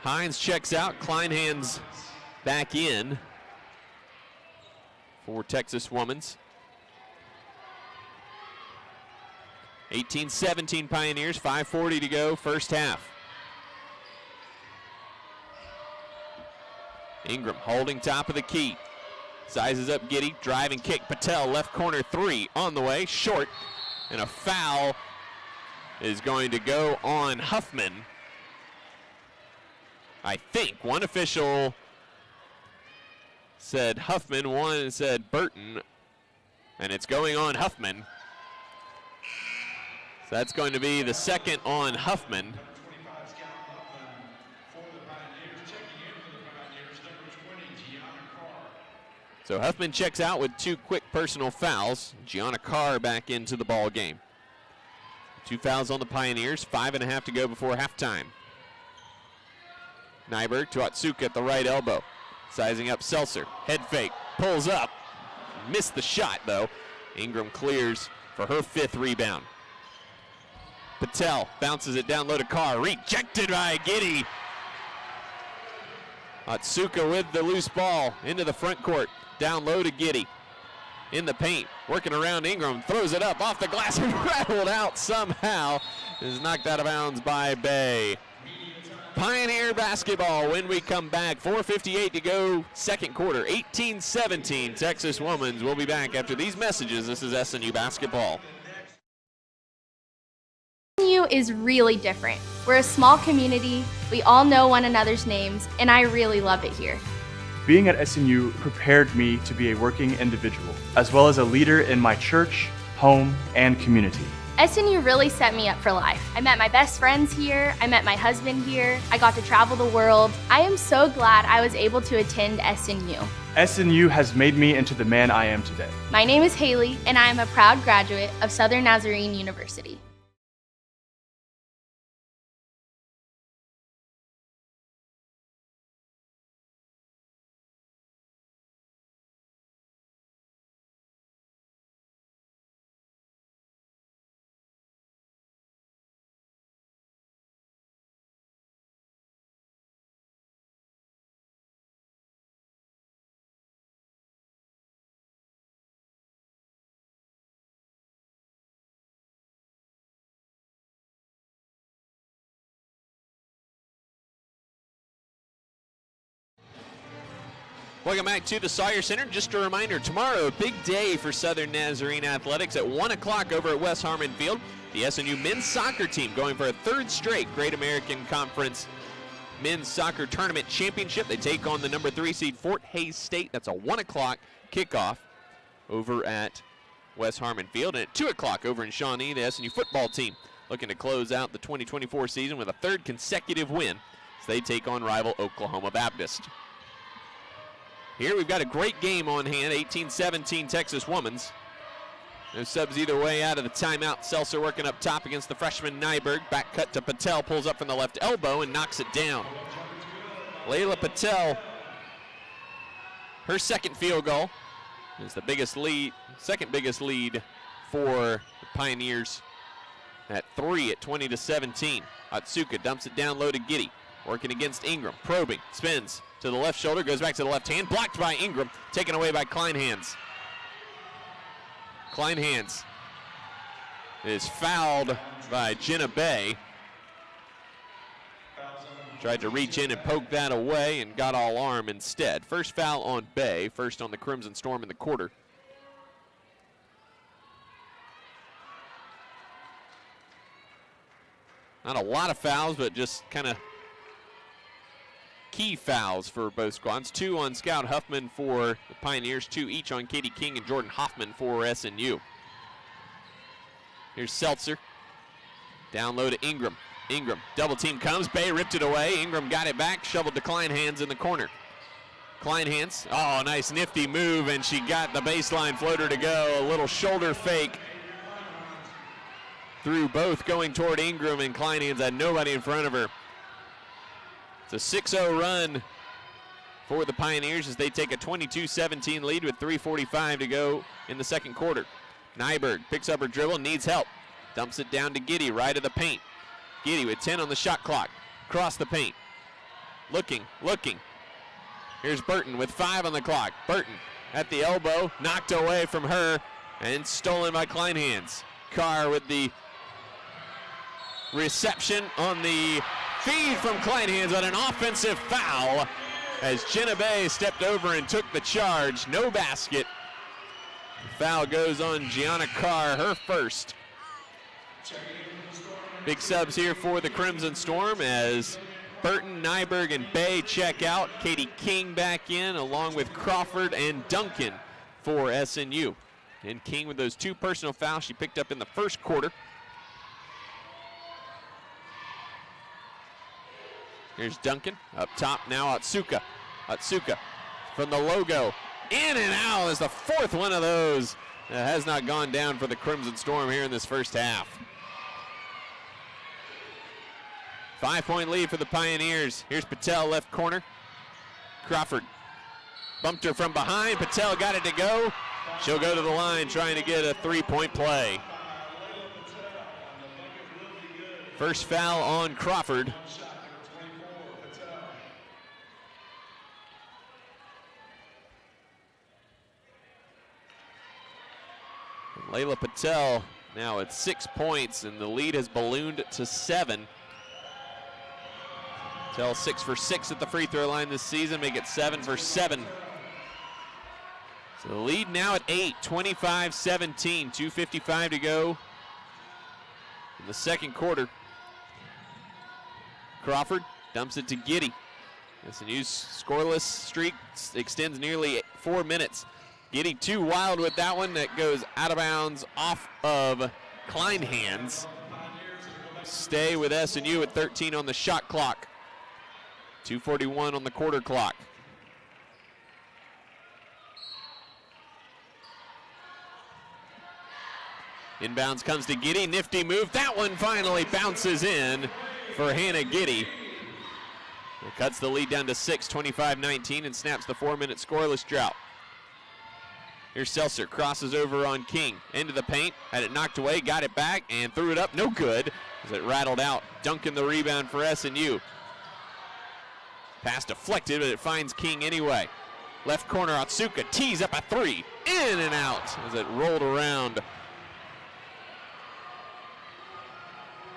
Hines checks out. Kleinhands back in for Texas Women's. 18-17 Pioneers, 5:40 to go, first half. Ingram holding top of the key. Sizes up Giddy, drive and kick. Patel, left corner 3 on the way, short. And a foul is going to go on Huffman. I think one official said Huffman, one said Burton. And it's going on Huffman. So that's going to be the second on Huffman. So Huffman checks out with 2 quick personal fouls. Gianna Carr back into the ball game. 2 fouls on the Pioneers, 5.5 to go before halftime. Nyberg to Otsuka at the right elbow. Sizing up Seltzer, head fake, pulls up. Missed the shot though. Ingram clears for her 5th rebound. Patel bounces it down low to Carr, rejected by Giddy. Otsuka with the loose ball into the front court. Down low to Giddy. In the paint, working around Ingram, throws it up off the glass and rattled out somehow. Is knocked out of bounds by Bay. Pioneer basketball when we come back. 4:58 to go, second quarter. 18-17, Texas Women's. We'll be back after these messages. This is SNU basketball. SNU is really different. We're a small community, we all know one another's names, and I really love it here. Being at SNU prepared me to be a working individual, as well as a leader in my church, home, and community. SNU really set me up for life. I met my best friends here, I met my husband here, I got to travel the world. I am so glad I was able to attend SNU. SNU has made me into the man I am today. My name is Haley, and I am a proud graduate of Southern Nazarene University. Welcome back to the Sawyer Center. Just a reminder, tomorrow, a big day for Southern Nazarene Athletics at 1 o'clock over at West Harmon Field. The SNU men's soccer team going for a 3rd straight Great American Conference men's soccer tournament championship. They take on the number 3 seed Fort Hays State. That's a 1 o'clock kickoff over at West Harmon Field. And at 2 o'clock over in Shawnee, the SNU football team looking to close out the 2024 season with a 3rd consecutive win as they take on rival Oklahoma Baptist. Here we've got a great game on hand, 18-17 Texas Women's. No subs either way out of the timeout. Seltzer working up top against the freshman Nyberg. Back cut to Patel, pulls up from the left elbow and knocks it down. Layla Patel, her 2nd field goal is the biggest lead, 2nd biggest lead for the Pioneers at 3 at 20-17. Otsuka dumps it down low to Giddy. Working against Ingram, probing, spins to the left shoulder, goes back to the left hand, blocked by Ingram, taken away by Kleinhans. Kleinhans is fouled by Jenna Bay. Tried to reach in and poke that away and got all arm instead. First foul on Bay, first on the Crimson Storm in the quarter. Not a lot of fouls, but just kind of key fouls for both squads. 2 on Scout Huffman for the Pioneers, 2 each on Katie King and Jordan Hoffman for SNU. Here's Seltzer. Down low to Ingram. Ingram, double team comes, Bay ripped it away. Ingram got it back, shoveled to Kleinhans in the corner. Kleinhans, oh, nice nifty move, and she got the baseline floater to go. A little shoulder fake through both going toward Ingram, and Kleinhans had nobody in front of her. It's a 6-0 run for the Pioneers as they take a 22-17 lead with 3:45 to go in the second quarter. Nyberg picks up her dribble, needs help. Dumps it down to Giddy, right of the paint. Giddy with 10 on the shot clock. Across the paint. Looking. Here's Burton with 5 on the clock. Burton at the elbow, knocked away from her and stolen by Kleinhans. Carr with the reception on the feed from Kleinhans on an offensive foul as Jenna Bay stepped over and took the charge. No basket. Foul goes on Gianna Carr, her first. Big subs here for the Crimson Storm as Burton, Nyberg, and Bay check out. Katie King back in along with Crawford and Duncan for SNU. And King with those 2 personal fouls she picked up in the first quarter. Here's Duncan. Up top now, Atsuka. Atsuka from the logo. In and out is the fourth one of those that has not gone down for the Crimson Storm here in this first half. 5-point lead for the Pioneers. Here's Patel, left corner. Crawford bumped her from behind. Patel got it to go. She'll go to the line trying to get a 3-point play. First foul on Crawford. Layla Patel now at 6 points, and the lead has ballooned to 7. Patel 6 for 6 at the free throw line this season, make it 7 for 7. So the lead now at 8, 25-17, 2:55 to go in the second quarter. Crawford dumps it to Giddy. SNU's scoreless streak extends nearly 4 minutes. Giddy too wild with that one that goes out of bounds off of Kleinhans. Stay with SNU at 13 on the shot clock. 2:41 on the quarter clock. Inbounds comes to Giddy, nifty move. That one finally bounces in for Hannah Giddy. It cuts the lead down to 6, 25-19, and snaps the 4-minute scoreless drought. Here's Seltzer, crosses over on King, into the paint, had it knocked away, got it back, and threw it up, no good, as it rattled out. Duncan the rebound for SNU. Pass deflected, but it finds King anyway. Left corner, Atsuka tees up a 3, in and out, as it rolled around.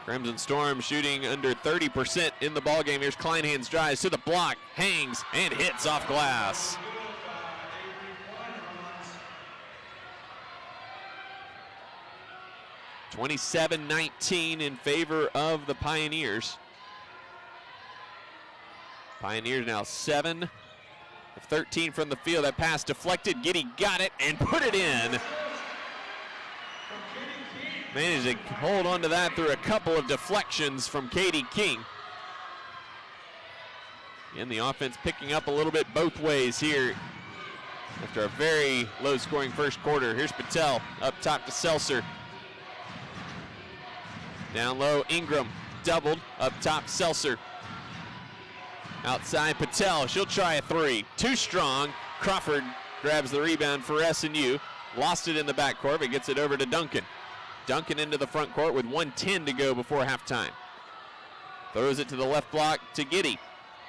Crimson Storm shooting under 30% in the ballgame. Here's Kleinhans, drives to the block, hangs, and hits off glass. (27-19) in favor of the Pioneers. Pioneers now 7 of 13 from the field. That pass deflected. Giddy got it and put it in. Managed to hold on to that through a couple of deflections from Katie King. And the offense picking up a little bit both ways here after a very low-scoring first quarter. Here's Patel up top to Seltzer. Down low, Ingram doubled up top, Seltzer. Outside Patel, she'll try a 3. Too strong. Crawford grabs the rebound for SNU. Lost it in the backcourt, but gets it over to Duncan. Duncan into the front court with 1:10 to go before halftime. Throws it to the left block to Giddy.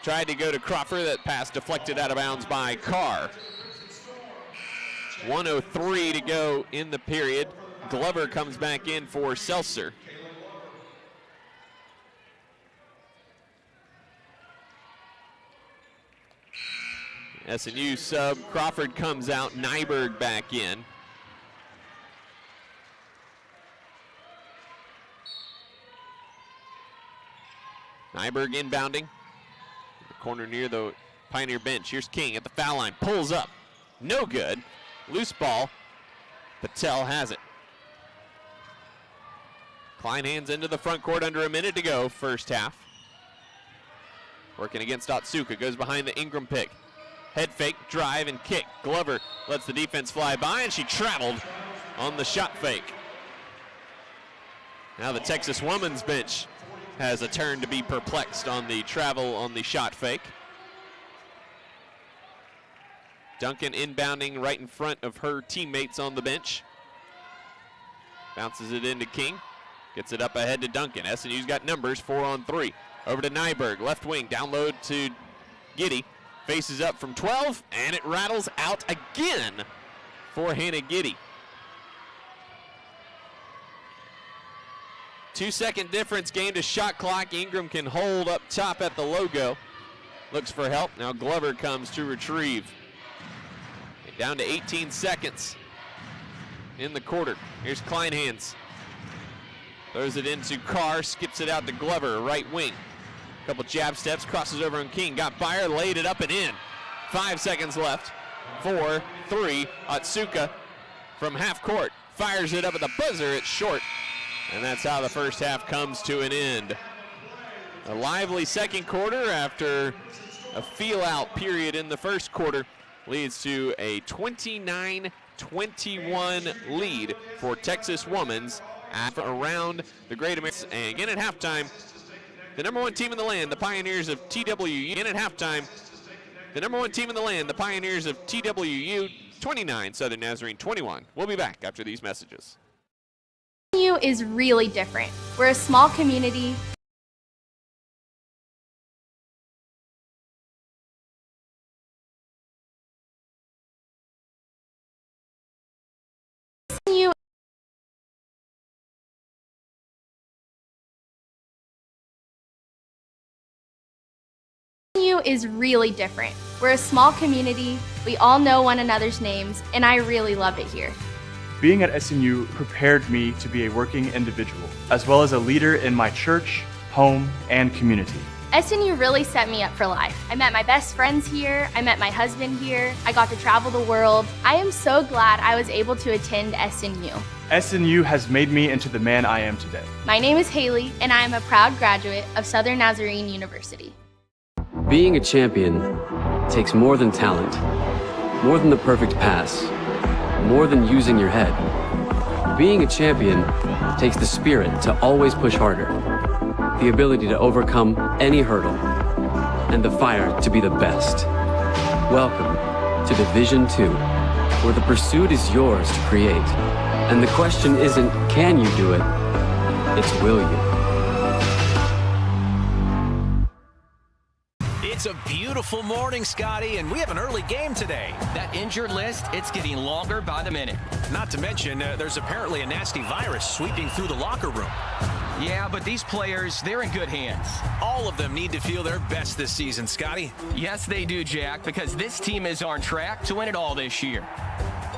Tried to go to Crawford, that pass deflected out of bounds by Carr. 1:03 to go in the period. Glover comes back in for Seltzer. SNU sub, Crawford comes out, Nyberg back in. Nyberg inbounding. In the corner near the Pioneer bench. Here's King at the foul line, pulls up. No good. Loose ball. Patel has it. Kleinhans into the front court under a minute to go, first half. Working against Atsuka, goes behind the Ingram pick. Head fake, drive, and kick. Glover lets the defense fly by, and she traveled on the shot fake. Now the Texas women's bench has a turn to be perplexed on the travel on the shot fake. Duncan inbounding right in front of her teammates on the bench. Bounces it into King. Gets it up ahead to Duncan. SNU's got numbers, 4-on-3. Over to Nyberg, left wing, down low to Giddy. Faces up from 12, and it rattles out again for Hannah Giddy. 2-second difference, game to shot clock. Ingram can hold up top at the logo. Looks for help. Now Glover comes to retrieve. Down to 18 seconds in the quarter. Here's Kleinhans. Throws it into Carr, skips it out to Glover, right wing. Couple jab steps, crosses over on King, got by her, laid it up and in. 5 seconds left. 4, 3, Atsuka from half court. Fires it up at the buzzer, it's short. And that's how the first half comes to an end. A lively second quarter after a feel-out period in the first quarter leads to a 29-21 lead for Texas Women's around the Great American. And again at halftime, the number one team in the land, the Pioneers of TWU. Again at halftime, the number one team in the land, the Pioneers of TWU, 29, Southern Nazarene 21. We'll be back after these messages. SNU is really different. We're a small community. SNU is really different. We're a small community, we all know one another's names, and I really love it here. Being at SNU prepared me to be a working individual, as well as a leader in my church, home, and community. SNU really set me up for life. I met my best friends here, I met my husband here, I got to travel the world. I am so glad I was able to attend SNU. SNU has made me into the man I am today. My name is Haley, and I am a proud graduate of Southern Nazarene University. Being a champion takes more than talent, more than the perfect pass, more than using your head. Being a champion takes the spirit to always push harder, the ability to overcome any hurdle, and the fire to be the best. Welcome to Division II, where the pursuit is yours to create. And the question isn't, can you do it? It's, will you? It's a beautiful morning, Scotty, and we have an early game today. That injured list, it's getting longer by the minute. Not to mention, there's apparently a nasty virus sweeping through the locker room. Yeah, but these players, they're in good hands. All of them need to feel their best this season, Scotty. Yes, they do, Jack, because this team is on track to win it all this year.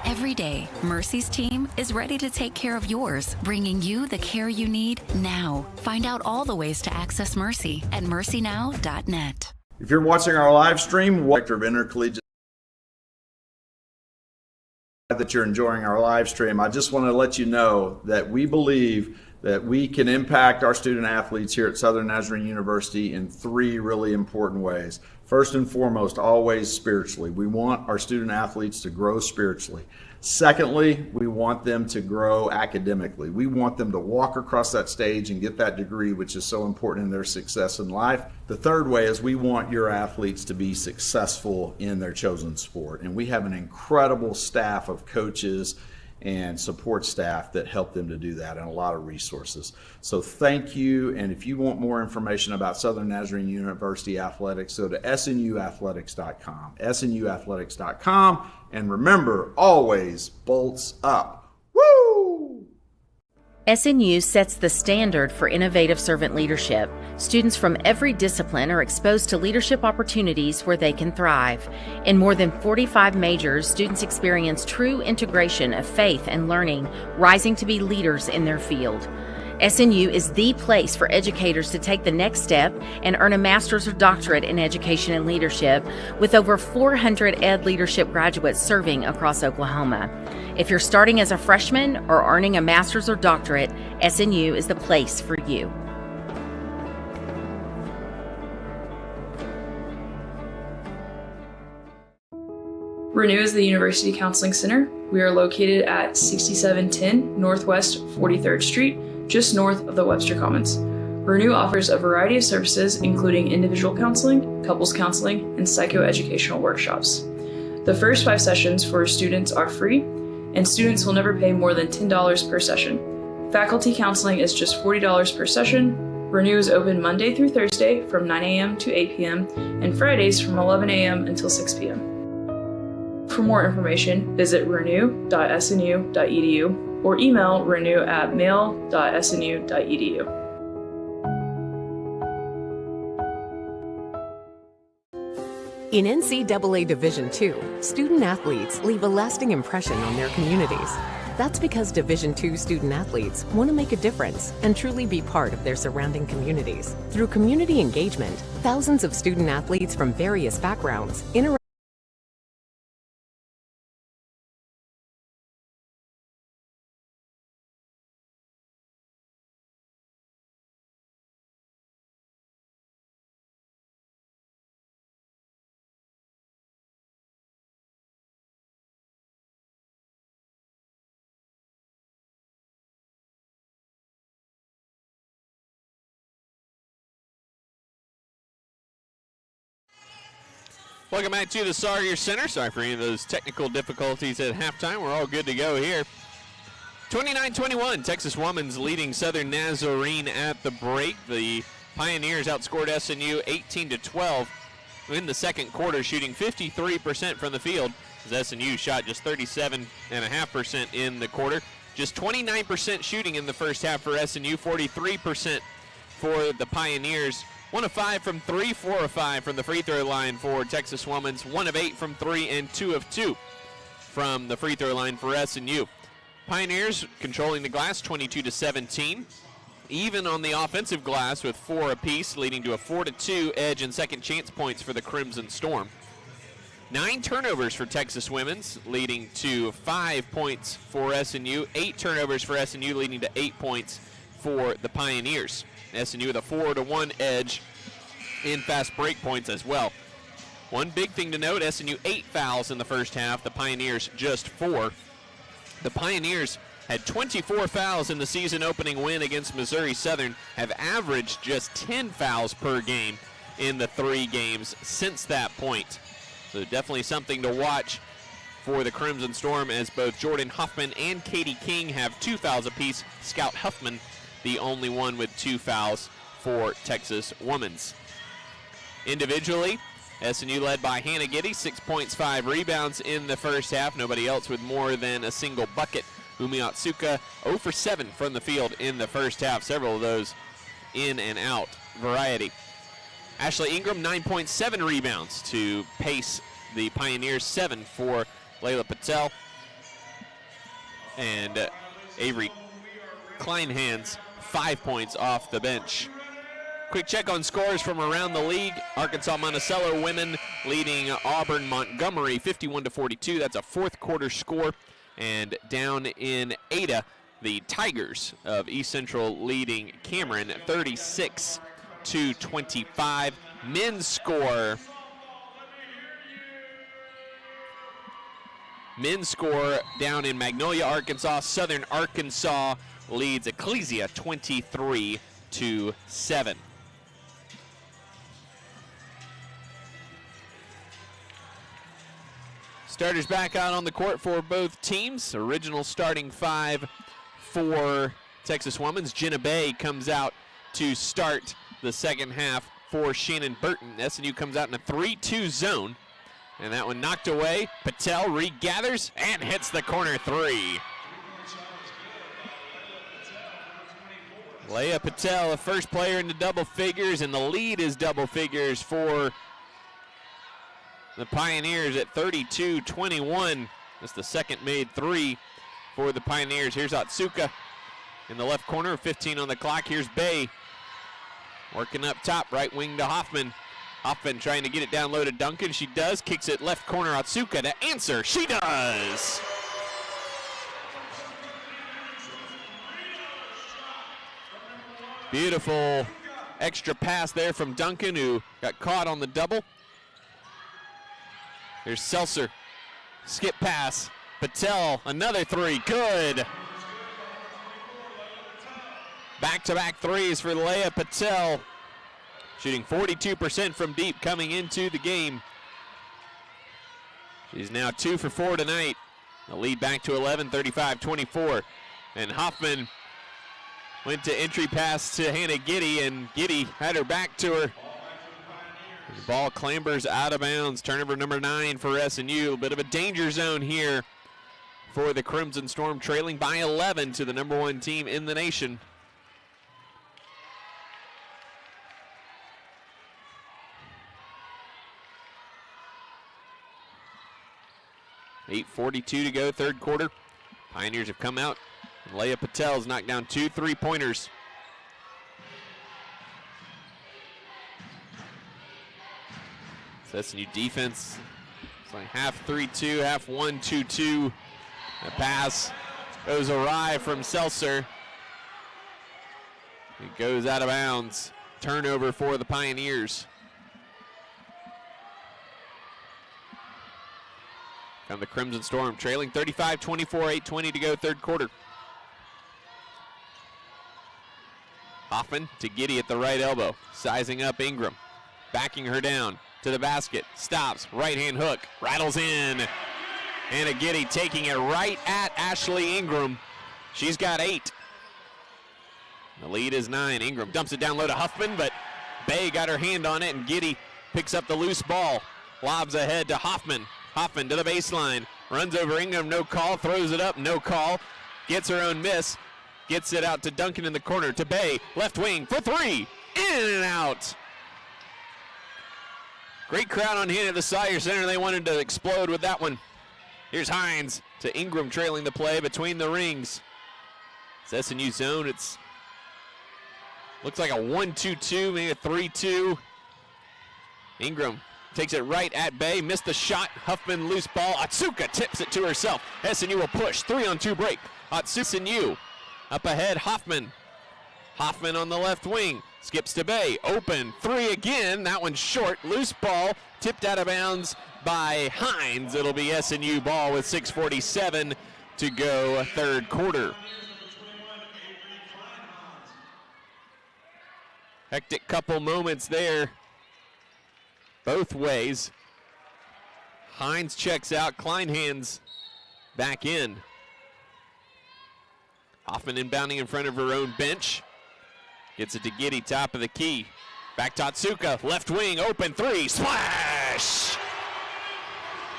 Every day, Mercy's team is ready to take care of yours, bringing you the care you need now. Find out all the ways to access Mercy at mercynow.net. If you're watching our live stream, Director of Intercollegiate, that you're enjoying our live stream, I just want to let you know that we believe that we can impact our student athletes here at Southern Nazarene University in three really important ways. First and foremost, always spiritually. We want our student athletes to grow spiritually. Secondly, we want them to grow academically. We want them to walk across that stage and get that degree, which is so important in their success in life. The third way is we want your athletes to be successful in their chosen sport. And we have an incredible staff of coaches and support staff that help them to do that, and a lot of resources. So thank you, and if you want more information about Southern Nazarene University Athletics, go to snuathletics.com, snuathletics.com, and remember, always bolts up. Woo! SNU sets the standard for innovative servant leadership. Students from every discipline are exposed to leadership opportunities where they can thrive. In more than 45 majors, students experience true integration of faith and learning, rising to be leaders in their field. SNU is the place for educators to take the next step and earn a master's or doctorate in education and leadership, with over 400 ed leadership graduates serving across Oklahoma. If you're starting as a freshman or earning a master's or doctorate, SNU is the place for you. Renew is the University Counseling Center. We are located at 6710 Northwest 43rd Street, just north of the Webster Commons. Renew offers a variety of services, including individual counseling, couples counseling, and psychoeducational workshops. The first 5 sessions for students are free, and students will never pay more than $10 per session. Faculty counseling is just $40 per session. Renew is open Monday through Thursday from 9 a.m. to 8 p.m. and Fridays from 11 a.m. until 6 p.m. For more information, visit renew.snu.edu or email renew@mail.snu.edu. In NCAA Division II, student athletes leave a lasting impression on their communities. That's because Division II student athletes want to make a difference and truly be part of their surrounding communities. Through community engagement, thousands of student athletes from various backgrounds interact Welcome back to the Sawyer Center. Sorry for any of those technical difficulties at halftime. We're all good to go here. 29-21, Texas Women's leading Southern Nazarene at the break. The Pioneers outscored SNU 18-12 in the second quarter, shooting 53% from the field, as SNU shot just 37.5% in the quarter. Just 29% shooting in the first half for SNU, 43% for the Pioneers. 1 of 5 from 3, 4 of 5 from the free throw line for Texas Women's. 1 of 8 from 3 and 2 of 2 from the free throw line for SNU. Pioneers controlling the glass 22-17. Even on the offensive glass with 4 apiece, leading to a 4-2 edge and second chance points for the Crimson Storm. 9 turnovers for Texas Women's, leading to 5 points for SNU. 8 turnovers for SNU, leading to 8 points for the Pioneers. SNU with a 4-1 edge in fast break points as well. One big thing to note, SNU 8 fouls in the first half, the Pioneers just 4. The Pioneers had 24 fouls in the season opening win against Missouri Southern, have averaged just 10 fouls per game in the 3 games since that point. So definitely something to watch for the Crimson Storm, as both Jordan Huffman and Katie King have 2 fouls apiece. Scout Huffman, the only one with 2 fouls for Texas Women's. Individually, SNU led by Hannah Giddy, 6 points, 5 rebounds in the first half. Nobody else with more than a single bucket. Umi Otsuka 0 for 7 from the field in the first half. Several of those in and out variety. Ashley Ingram, 9.7 rebounds to pace the Pioneers, 7 for Layla Patel. And Avery Kleinhans, 5 points off the bench. Quick check on scores from around the league. Arkansas Monticello women leading Auburn Montgomery 51-42. That's a fourth quarter score. And down in Ada, the Tigers of East Central leading Cameron 36-25. Men's score down in Magnolia, Arkansas. Southern Arkansas leads Ecclesia 23-7. Starters back out on the court for both teams. Original starting 5 for Texas Women's. Jenna Bay comes out to start the second half for Shannon Burton. SNU comes out in a 3-2 zone. And that one knocked away. Patel regathers and hits the corner 3. Leah Patel, the first player into double figures, and the lead is double figures for the Pioneers at 32-21. That's the second made 3 for the Pioneers. Here's Otsuka in the left corner, 15 on the clock. Here's Bay working up top, right wing to Hoffman. Hoffman trying to get it down low to Duncan. She does, kicks it left corner. Otsuka to answer. She does. Beautiful extra pass there from Duncan, who got caught on the double. Here's Seltzer. Skip pass. Patel, another 3. Good. Back-to-back 3s for Leah Patel. Shooting 42% from deep coming into the game. She's now 2 for 4 tonight. The lead back to 11, 35-24. And Hoffman went to entry pass to Hannah Giddy, and Giddy had her back to her. The ball clambers out of bounds. Turnover number 9 for SNU. A bit of a danger zone here for the Crimson Storm, trailing by 11 to the number 1 team in the nation. .8:42 to go, third quarter. Pioneers have come out. And Leah Patel's knocked down 2 3-pointers. So that's a new defense. It's like half 3-2, half 1-2-2. The pass goes awry from Seltzer. It goes out of bounds. Turnover for the Pioneers. And the Crimson Storm trailing 35-24, 8:20 to go, third quarter. Hoffman to Giddy at the right elbow, sizing up Ingram, backing her down. to the basket, stops, right-hand hook, rattles in. Anna Giddy taking it right at Ashley Ingram. She's got 8. The lead is 9. Ingram dumps it down low to Huffman, but Bay got her hand on it, and Giddy picks up the loose ball. Lobs ahead to Hoffman. Hoffman to the baseline. Runs over Ingram, no call. Throws it up, no call. Gets her own miss. Gets it out to Duncan in the corner. To Bay, left wing for 3. In and out. Great crowd on hand at the Sawyer Center. They wanted to explode with that one. Here's Hines to Ingram trailing the play between the rings. It's SNU zone. It's looks like a 1-2-2, maybe a 3-2. Ingram takes it right at Bay. Missed the shot. Huffman loose ball. Atsuka tips it to herself. SNU will push. 3-on-2 break. SNU up ahead. Hoffman. Hoffman on the left wing. Skips to Bay. Open. 3 again. That one's short. Loose ball. Tipped out of bounds by Hines. It'll be SNU ball with 6:47 to go, third quarter. Hectic couple moments there both ways. Hines checks out. Kleinhands back in. Hoffman inbounding in front of her own bench. Gets it to Giddy, top of the key. Back to Atsuka, left wing, open 3, splash!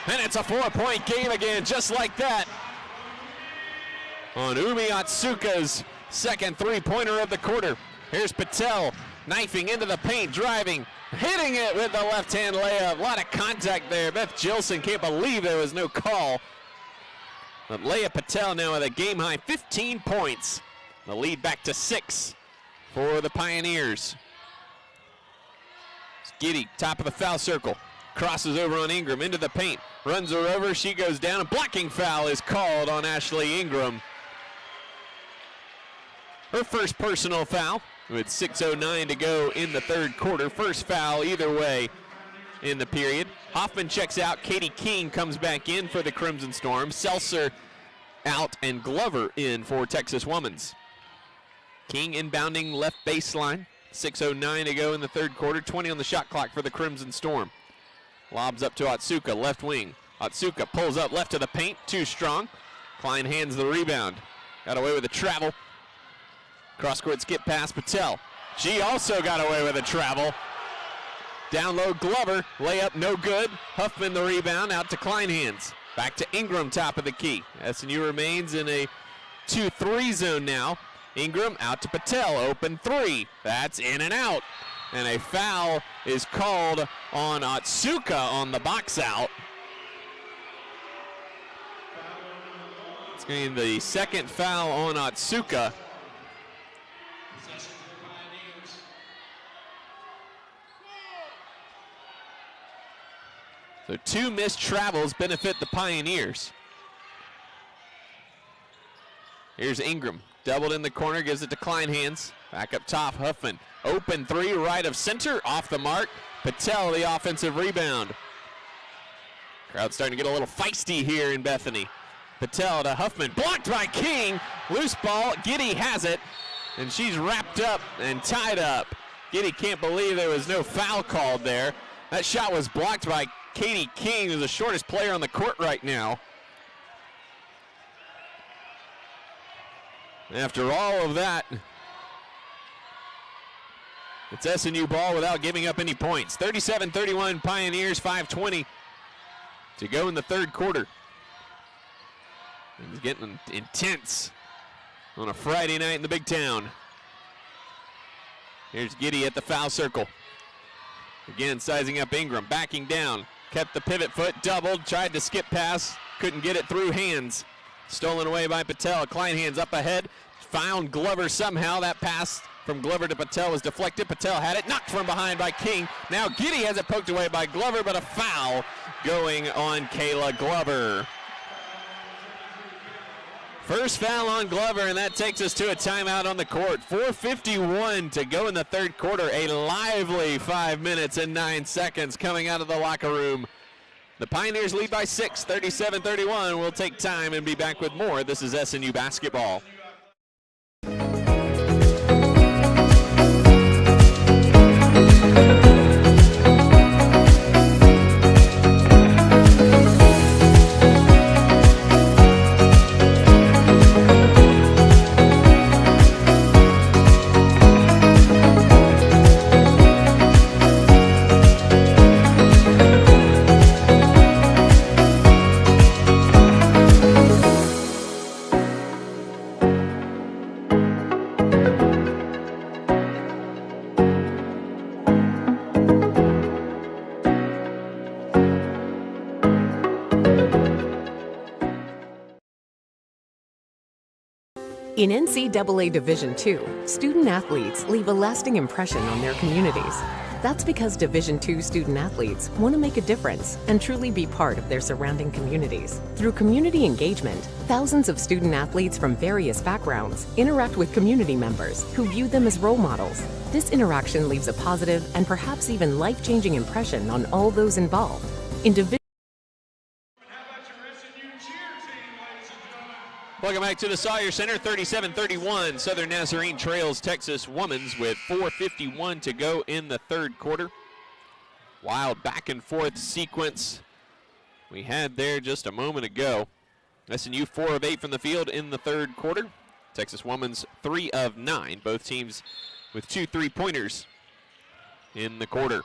And it's a 4-point game again, just like that. On Umi Atsuka's second 3-pointer of the quarter. Here's Patel, knifing into the paint, driving, hitting it with the left-hand layup. A lot of contact there. Beth Gilson can't believe there was no call. But Leah Patel now with a game-high 15 points. The lead back to 6 for the Pioneers. Giddy, top of the foul circle. Crosses over on Ingram into the paint. Runs her over, she goes down. A blocking foul is called on Ashley Ingram. Her first personal foul with 6:09 to go in the third quarter. First foul either way in the period. Hoffman checks out. Katie King comes back in for the Crimson Storm. Seltzer out and Glover in for Texas Women's. King inbounding left baseline. 6:09 to go in the third quarter. 20 on the shot clock for the Crimson Storm. Lobs up to Atsuka, left wing. Atsuka pulls up left to the paint, too strong. Klein hands the rebound. Got away with the travel. Cross-court skip past Patel. She also got away with a travel. Down low, Glover. Layup no good. Huffman the rebound, out to Kleinhands. Back to Ingram, top of the key. SNU remains in a 2-3 zone now. Ingram out to Patel, open 3. That's in and out. And a foul is called on Atsuka on the box out. It's going to be the second foul on Atsuka. So 2 missed travels benefit the Pioneers. Here's Ingram. Doubled in the corner, gives it to Kleinhands. Back up top, Huffman. Open 3, right of center, off the mark. Patel, the offensive rebound. Crowd starting to get a little feisty here in Bethany. Patel to Huffman, blocked by King. Loose ball, Giddy has it, and she's wrapped up and tied up. Giddy can't believe there was no foul called there. That shot was blocked by Katie King, who's the shortest player on the court right now. After all of that, it's SNU ball without giving up any points. 37-31 Pioneers, 5:20 to go in the third quarter. It's getting intense on a Friday night in the big town. Here's Giddy at the foul circle. Again, sizing up Ingram, backing down. Kept the pivot foot, doubled, tried to skip pass, couldn't get it through hands. Stolen away by Patel. Kleinhands up ahead. Found Glover somehow. That pass from Glover to Patel was deflected. Patel had it. Knocked from behind by King. Now Giddy has it poked away by Glover, but a foul going on Kayla Glover. First foul on Glover, and that takes us to a timeout on the court. 4:51 to go in the third quarter. A lively 5 minutes and 9 seconds coming out of the locker room. The Pioneers lead by 6, 37-31. We'll take time and be back with more. This is SNU basketball. In NCAA Division II, student athletes leave a lasting impression on their communities. That's because Division II student athletes want to make a difference and truly be part of their surrounding communities. Through community engagement, thousands of student athletes from various backgrounds interact with community members who view them as role models. This interaction leaves a positive and perhaps even life-changing impression on all those involved. In Division Welcome back to the Sawyer Center, 37-31. Southern Nazarene trails Texas Women's with 4:51 to go in the third quarter. Wild back and forth sequence we had there just a moment ago. SNU 4 of 8 from the field in the third quarter. Texas Women's 3 of 9. Both teams with 2 3-pointers in the quarter.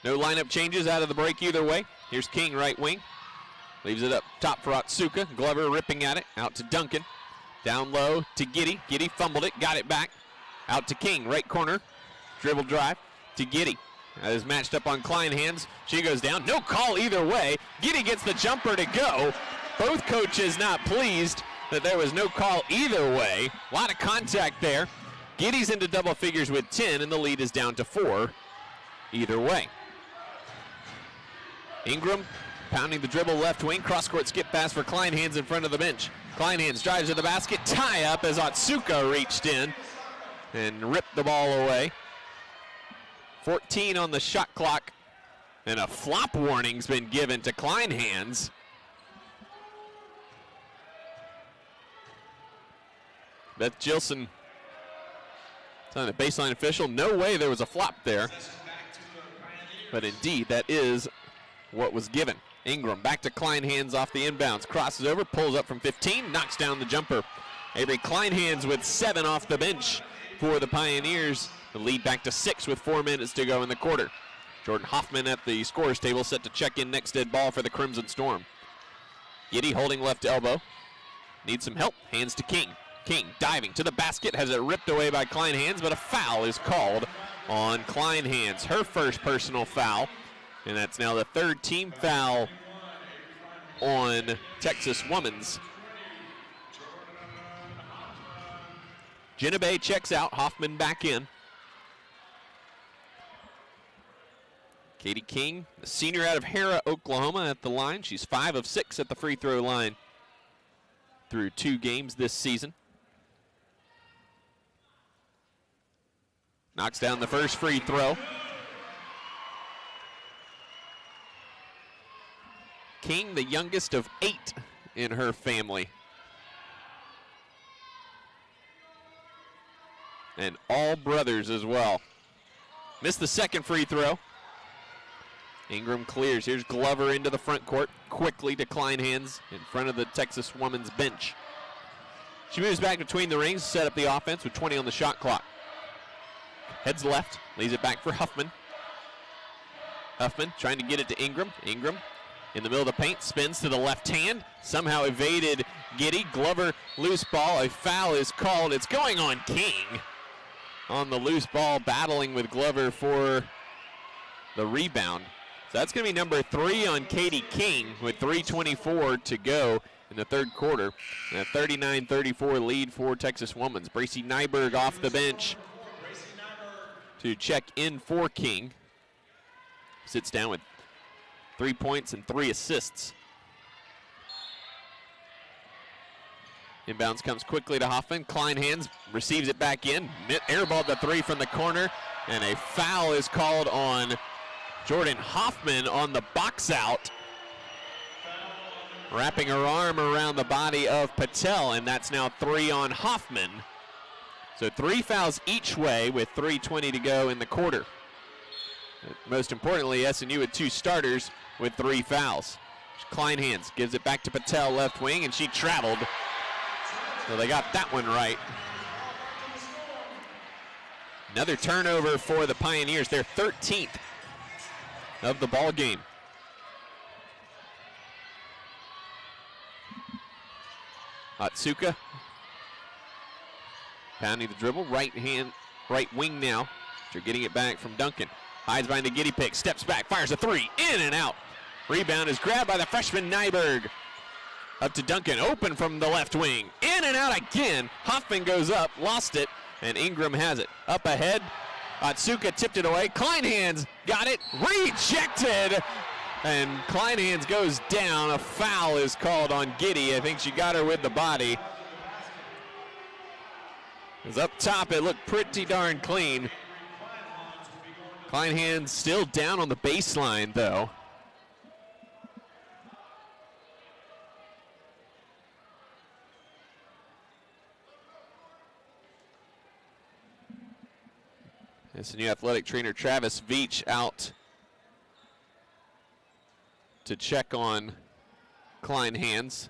No lineup changes out of the break either way. Here's King, right wing. Leaves it up top for Otsuka. Glover ripping at it. Out to Duncan. Down low to Giddy. Giddy fumbled it. Got it back. Out to King. Right corner. Dribble drive to Giddy. That is matched up on Kleinhands. She goes down. No call either way. Giddy gets the jumper to go. Both coaches not pleased that there was no call either way. A lot of contact there. Giddy's into double figures with 10, and the lead is down to 4 either way. Ingram pounding the dribble left wing. Cross-court skip pass for Kleinhands in front of the bench. Kleinhands drives to the basket. Tie up as Otsuka reached in and ripped the ball away. 14 on the shot clock. And a flop warning's been given to Kleinhands. Beth Gilson telling the baseline official, no way there was a flop there. But indeed, that is what was given. Ingram back to Kleinhands off the inbounds. Crosses over, pulls up from 15, knocks down the jumper. Avery Kleinhands with 7 off the bench for the Pioneers. The lead back to 6 with 4 minutes to go in the quarter. Jordan Hoffman at the scorer's table set to check in next dead ball for the Crimson Storm. Giddy holding left elbow. Needs some help. Hands to King. King diving to the basket, has it ripped away by Kleinhands, but a foul is called on Kleinhands. Her first personal foul. And that's now the third team foul on Texas Women's. Genevieve checks out, Hoffman back in. Katie King, the senior out of Hera, Oklahoma, at the line. She's 5 of 6 at the free throw line through 2 games this season. Knocks down the first free throw. King, the youngest of 8 in her family. And all brothers as well. Missed the second free throw. Ingram clears. Here's Glover into the front court. Quickly to Kleinhands in front of the Texas Women's bench. She moves back between the rings, set up the offense with 20 on the shot clock. Heads left, leaves it back for Huffman. Huffman trying to get it to Ingram. Ingram in the middle of the paint, spins to the left hand, somehow evaded Giddy. Glover, loose ball, a foul is called. It's going on King on the loose ball, battling with Glover for the rebound. So that's going to be number 3 on Katie King with 3:24 to go in the third quarter. And a 39-34 lead for Texas Women's. Bracy Nyberg off the bench to check in for King. Sits down with 3 points and 3 assists. Inbounds comes quickly to Hoffman. Kleinhands receives it back in. Airballed the 3 from the corner. And a foul is called on Jordan Hoffman on the box out. Wrapping her arm around the body of Patel, and that's now 3 on Hoffman. So 3 fouls each way with 3:20 to go in the quarter. Most importantly, SNU with 2 starters with 3 fouls. Kleinhands gives it back to Patel, left wing, and she traveled. So they got that one right. Another turnover for the Pioneers, their 13th of the ball game. Otsuka pounding the dribble, right wing now. They're getting it back from Duncan. Hides behind the Giddy pick, steps back, fires a 3, in and out. Rebound is grabbed by the freshman Nyberg. Up to Duncan, open from the left wing. In and out again. Hoffman goes up, lost it, and Ingram has it. Up ahead, Otsuka tipped it away. Kleinhans got it, rejected. And Kleinhans goes down. A foul is called on Giddy. I think she got her with the body. Because up top, it looked pretty darn clean. Kleinhans still down on the baseline, though. SNU athletic trainer Travis Veach out to check on Kleinhans.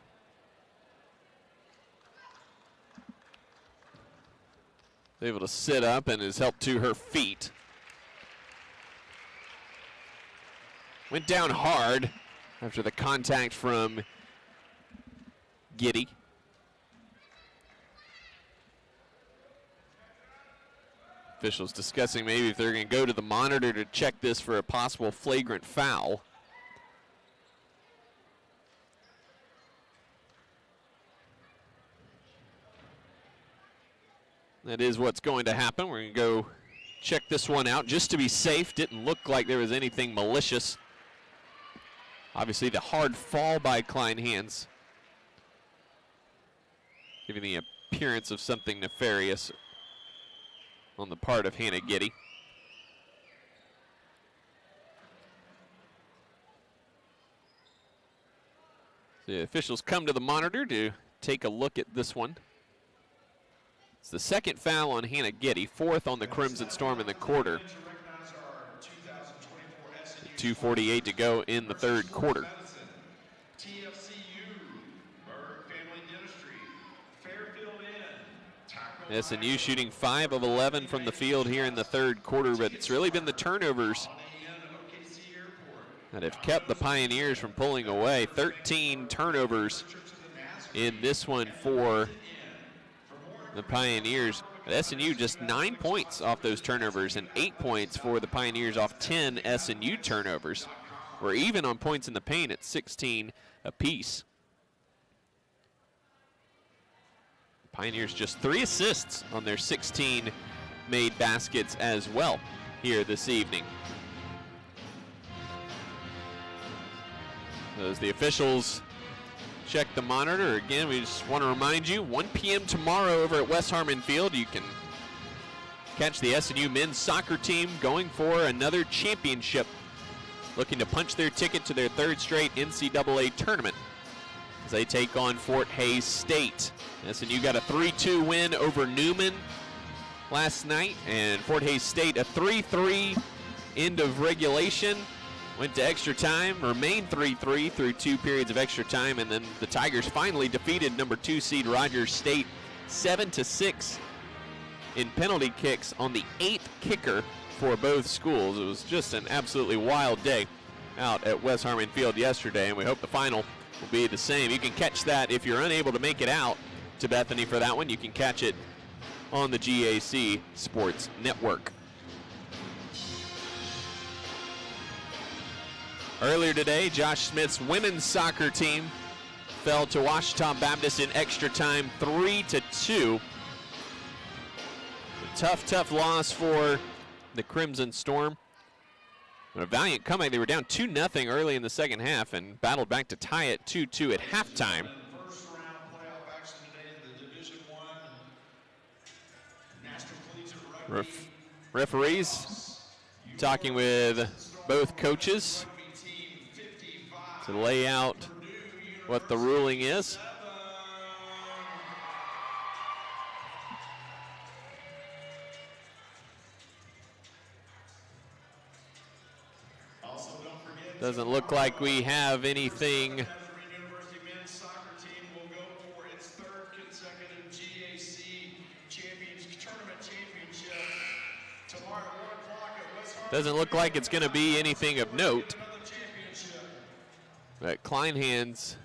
Able to sit up and is helped to her feet. Went down hard after the contact from Giddy. Officials discussing maybe if they're going to go to the monitor to check this for a possible flagrant foul. That is what's going to happen. We're going to go check this one out just to be safe. Didn't look like there was anything malicious. Obviously the hard fall by Kleinhans, giving the appearance of something nefarious on the part of Hannah Giddy. The officials come to the monitor to take a look at this one. It's the second foul on Hannah Giddy, fourth on the Crimson Storm in the quarter. 2:48 to go in the third quarter. SNU shooting 5 of 11 from the field here in the third quarter, but it's really been the turnovers that have kept the Pioneers from pulling away. 13 turnovers in this one for the Pioneers. But SNU just 9 points off those turnovers and 8 points for the Pioneers off 10 SNU turnovers. We're even on points in the paint at 16 apiece. Pioneers just 3 assists on their 16 made baskets as well here this evening. As the officials check the monitor, again, we just want to remind you, 1 p.m. tomorrow over at West Harmon Field, you can catch the SNU men's soccer team going for another championship, looking to punch their ticket to their 3rd straight NCAA tournament as they take on Fort Hays State. SNU got a 3-2 win over Newman last night, and Fort Hays State a 3-3 end of regulation. Went to extra time, remained 3-3 through 2 periods of extra time, and then the Tigers finally defeated number 2 seed Rogers State 7-6 in penalty kicks on the 8th kicker for both schools. It was just an absolutely wild day out at West Harmon Field yesterday, and we hope the final will be the same. You can catch that if you're unable to make it out to Bethany for that one. You can catch it on the GAC Sports Network. Earlier today, Josh Smith's women's soccer team fell to Ouachita Baptist in extra time 3-2. A tough loss for the Crimson Storm. But a valiant comeback. They were down 2-0 early in the second half and battled back to tie it 2-2 at halftime. Referees talking with both coaches to lay out what the ruling is. Doesn't look like we have anything doesn't look like it's going to be anything of note. But Kleinhans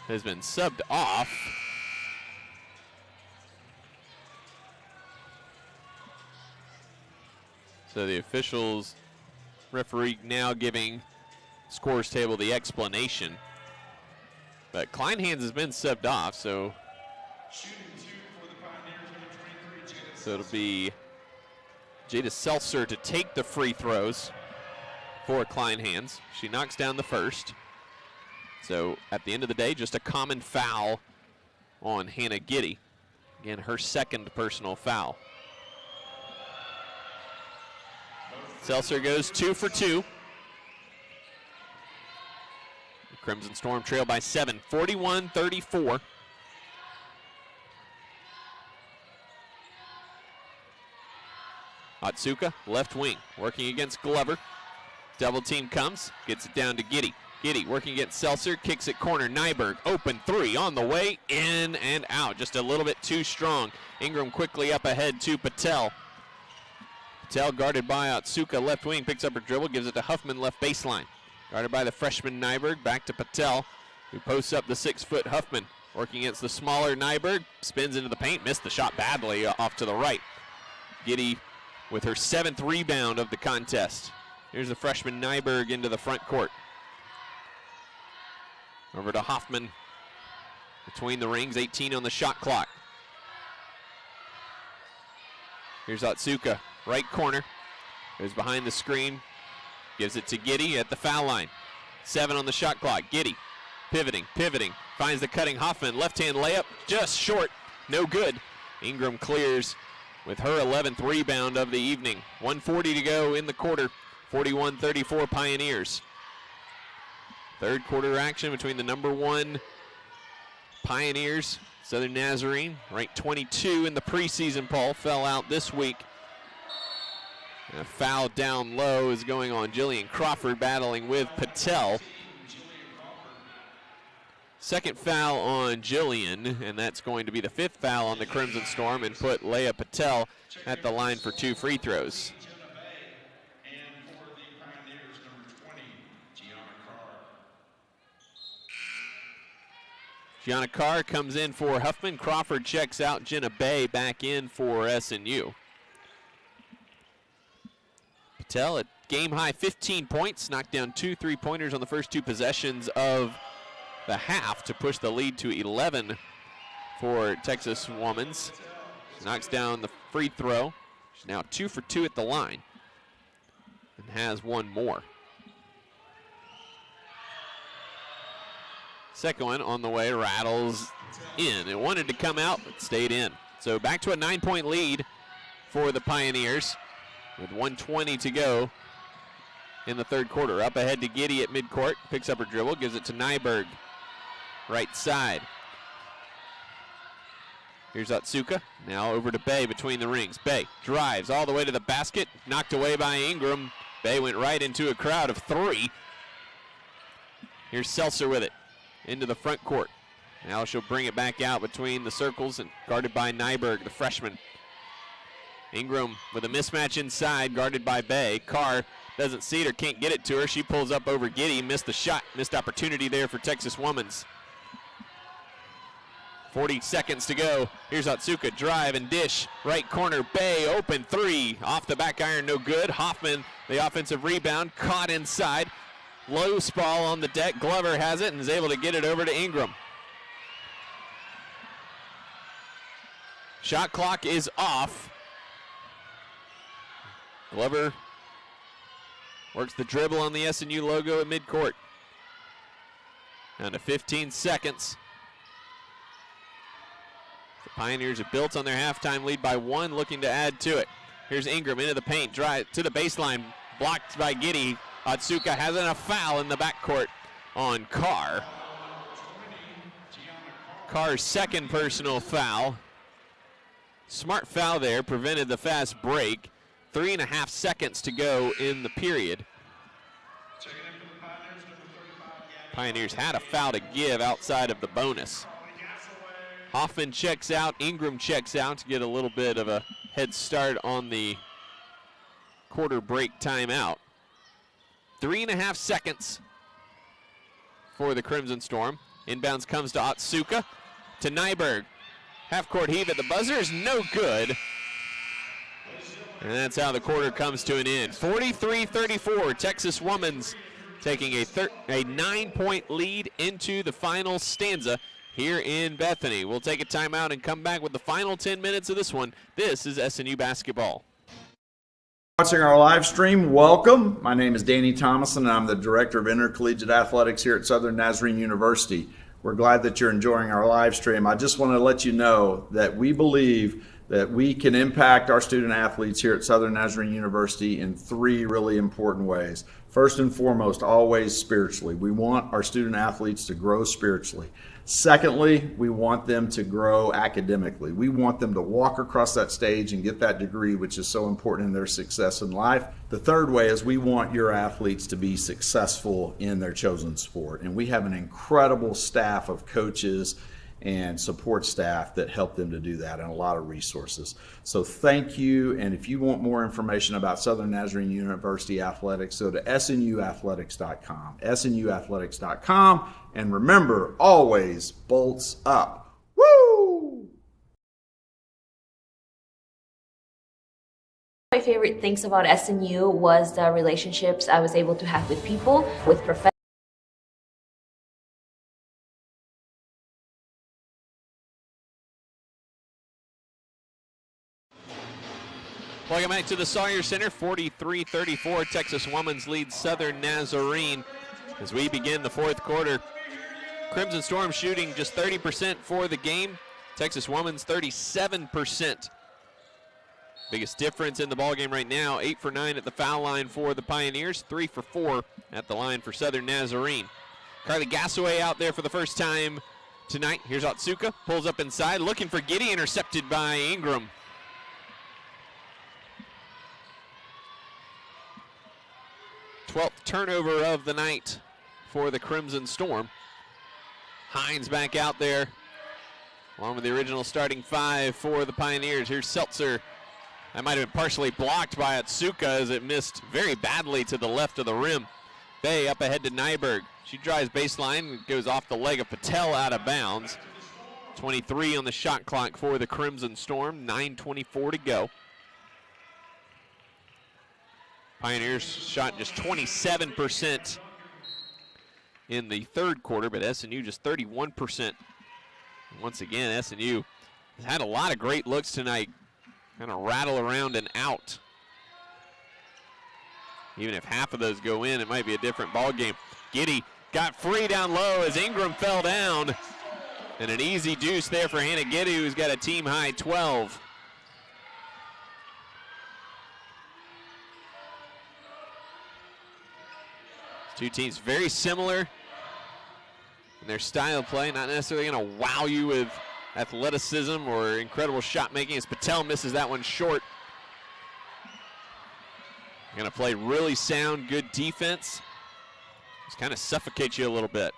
has been subbed off. So the officials, referee now giving scores table the explanation. But Kleinhans has been subbed off, so it'll be Jada Seltzer to take the free throws for Kleinhans. She knocks down the first. So at the end of the day, just a common foul on Hannah Giddy. Again, her second personal foul. Seltzer goes 2 for 2. The Crimson Storm trail by 7, 41-34. Otsuka, left wing, working against Glover. Double team comes, gets it down to Giddy. Giddy working against Seltzer, kicks it corner. Nyberg, open three on the way, in and out. Just a little bit too strong. Ingram quickly up ahead to Patel. Patel guarded by Otsuka, left wing, picks up her dribble, gives it to Huffman, left baseline. Guarded by the freshman Nyberg, back to Patel, who posts up the 6-foot Huffman. Working against the smaller Nyberg, spins into the paint, missed the shot badly off to the right. Giddy with her 7th rebound of the contest. Here's the freshman Nyberg into the front court. Over to Hoffman between the rings, 18 on the shot clock. Here's Otsuka, right corner. Goes behind the screen, gives it to Giddy at the foul line. 7 on the shot clock. Giddy pivoting, finds the cutting Hoffman. Left-hand layup, just short, no good. Ingram clears with her 11th rebound of the evening. 1:40 to go in the quarter, 41-34 Pioneers. Third quarter action between the number 1 Pioneers, Southern Nazarene, ranked 22 in the preseason poll, fell out this week. And a foul down low is going on Jillian Crawford, battling with Patel. Second foul on Jillian, and that's going to be the 5th foul on the Crimson Storm, and put Leah Patel at the line for 2 free throws. Gianna Carr comes in for Huffman. Crawford checks out. Jenna Bay back in for SNU. Patel at game-high 15 points, knocked down 2 3-pointers on the first 2 possessions of the half to push the lead to 11 for Texas Women's. She knocks down the free throw. She's now 2 for 2 at the line and has 1 more. Second one on the way, rattles in. It wanted to come out, but stayed in. So back to a 9-point lead for the Pioneers with 1:20 to go in the third quarter. Up ahead to Giddy at midcourt, picks up her dribble, gives it to Nyberg, right side. Here's Otsuka, now over to Bay between the rings. Bay drives all the way to the basket, knocked away by Ingram. Bay went right into a crowd of 3. Here's Seltzer with it. Into the front court. Now she'll bring it back out between the circles and guarded by Nyberg, the freshman. Ingram with a mismatch inside, guarded by Bay. Carr doesn't see it or can't get it to her. She pulls up over Giddy, missed the shot, missed opportunity there for Texas Women's. 40 seconds to go. Here's Otsuka, drive and dish. Right corner, Bay, open 3. Off the back iron, no good. Hoffman, the offensive rebound, caught inside. Loose ball on the deck. Glover has it and is able to get it over to Ingram. Shot clock is off. Glover works the dribble on the SNU logo at midcourt. Down to 15 seconds. The Pioneers have built on their halftime lead by 1, looking to add to it. Here's Ingram into the paint, drive to the baseline, blocked by Giddy. Otsuka has a foul in the backcourt on Carr. Carr's second personal foul. Smart foul there, prevented the fast break. 3.5 seconds to go in the period. Pioneers had a foul to give outside of the bonus. Hoffman checks out, Ingram checks out to get a little bit of a head start on the quarter break timeout. 3.5 seconds for the Crimson Storm. Inbounds comes to Otsuka, to Nyberg. Half-court heave at the buzzer is no good. And that's how the quarter comes to an end. 43-34, Texas Women's taking a 9-point lead into the final stanza here in Bethany. We'll take a timeout and come back with the final 10 minutes of this one. This is SNU basketball. Watching our live stream, welcome. My name is Danny Thomason, and I'm the Director of Intercollegiate Athletics here at Southern Nazarene University. We're glad that you're enjoying our live stream. I just want to let you know that we believe that we can impact our student athletes here at Southern Nazarene University in 3 really important ways. First and foremost, always spiritually. We want our student athletes to grow spiritually. Secondly, we want them to grow academically. We want them to walk across that stage and get that degree, which is so important in their success in life. The third way is we want your athletes to be successful in their chosen sport. And we have an incredible staff of coaches and support staff that help them to do that, and a lot of resources. So thank you, and if you want more information about Southern Nazarene University Athletics, go to snuathletics.com, snuathletics.com, and remember, always bolts up. Woo! My favorite things about SNU was the relationships I was able to have with people, with professors. Welcome back to the Sawyer Center. 43-34, Texas Women's leads Southern Nazarene as we begin the fourth quarter. Crimson Storm shooting just 30% for the game. Texas Women's 37%. Biggest difference in the ballgame right now, 8 for 9 at the foul line for the Pioneers, 3 for 4 at the line for Southern Nazarene. Carly Gassaway out there for the first time tonight. Here's Otsuka, pulls up inside, looking for Giddy, intercepted by Ingram. 12th turnover of the night for the Crimson Storm. Hines back out there, along with the original starting 5 for the Pioneers. Here's Seltzer. That might have been partially blocked by Otsuka as it missed very badly to the left of the rim. Bay up ahead to Nyberg. She drives baseline and goes off the leg of Patel out of bounds. 23 on the shot clock for the Crimson Storm, 9:24 to go. Pioneers shot just 27% in the third quarter, but SNU just 31%. Once again, SNU has had a lot of great looks tonight, kind of rattle around and out. Even if half of those go in, it might be a different ball game. Giddy got free down low as Ingram fell down. And an easy deuce there for Hannah Giddy, who's got a team high 12. Two teams very similar in their style of play, not necessarily going to wow you with athleticism or incredible shot making as Patel misses that one short. Going to play really sound, good defense. Just kind of suffocate you a little bit.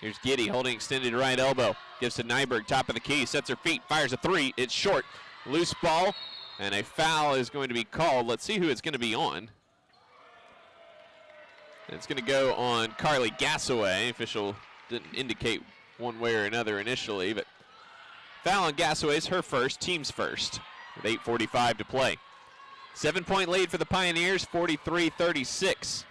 Here's Giddy holding extended right elbow. Gives to Nyberg, top of the key, sets her feet, fires a 3. It's short. Loose ball, and a foul is going to be called. Let's see who it's going to be on. It's going to go on Carly Gassaway. Official didn't indicate one way or another initially, but foul on Gassaway is her first, team's first, with 8:45 to play. 7-point lead for the Pioneers, 43-36.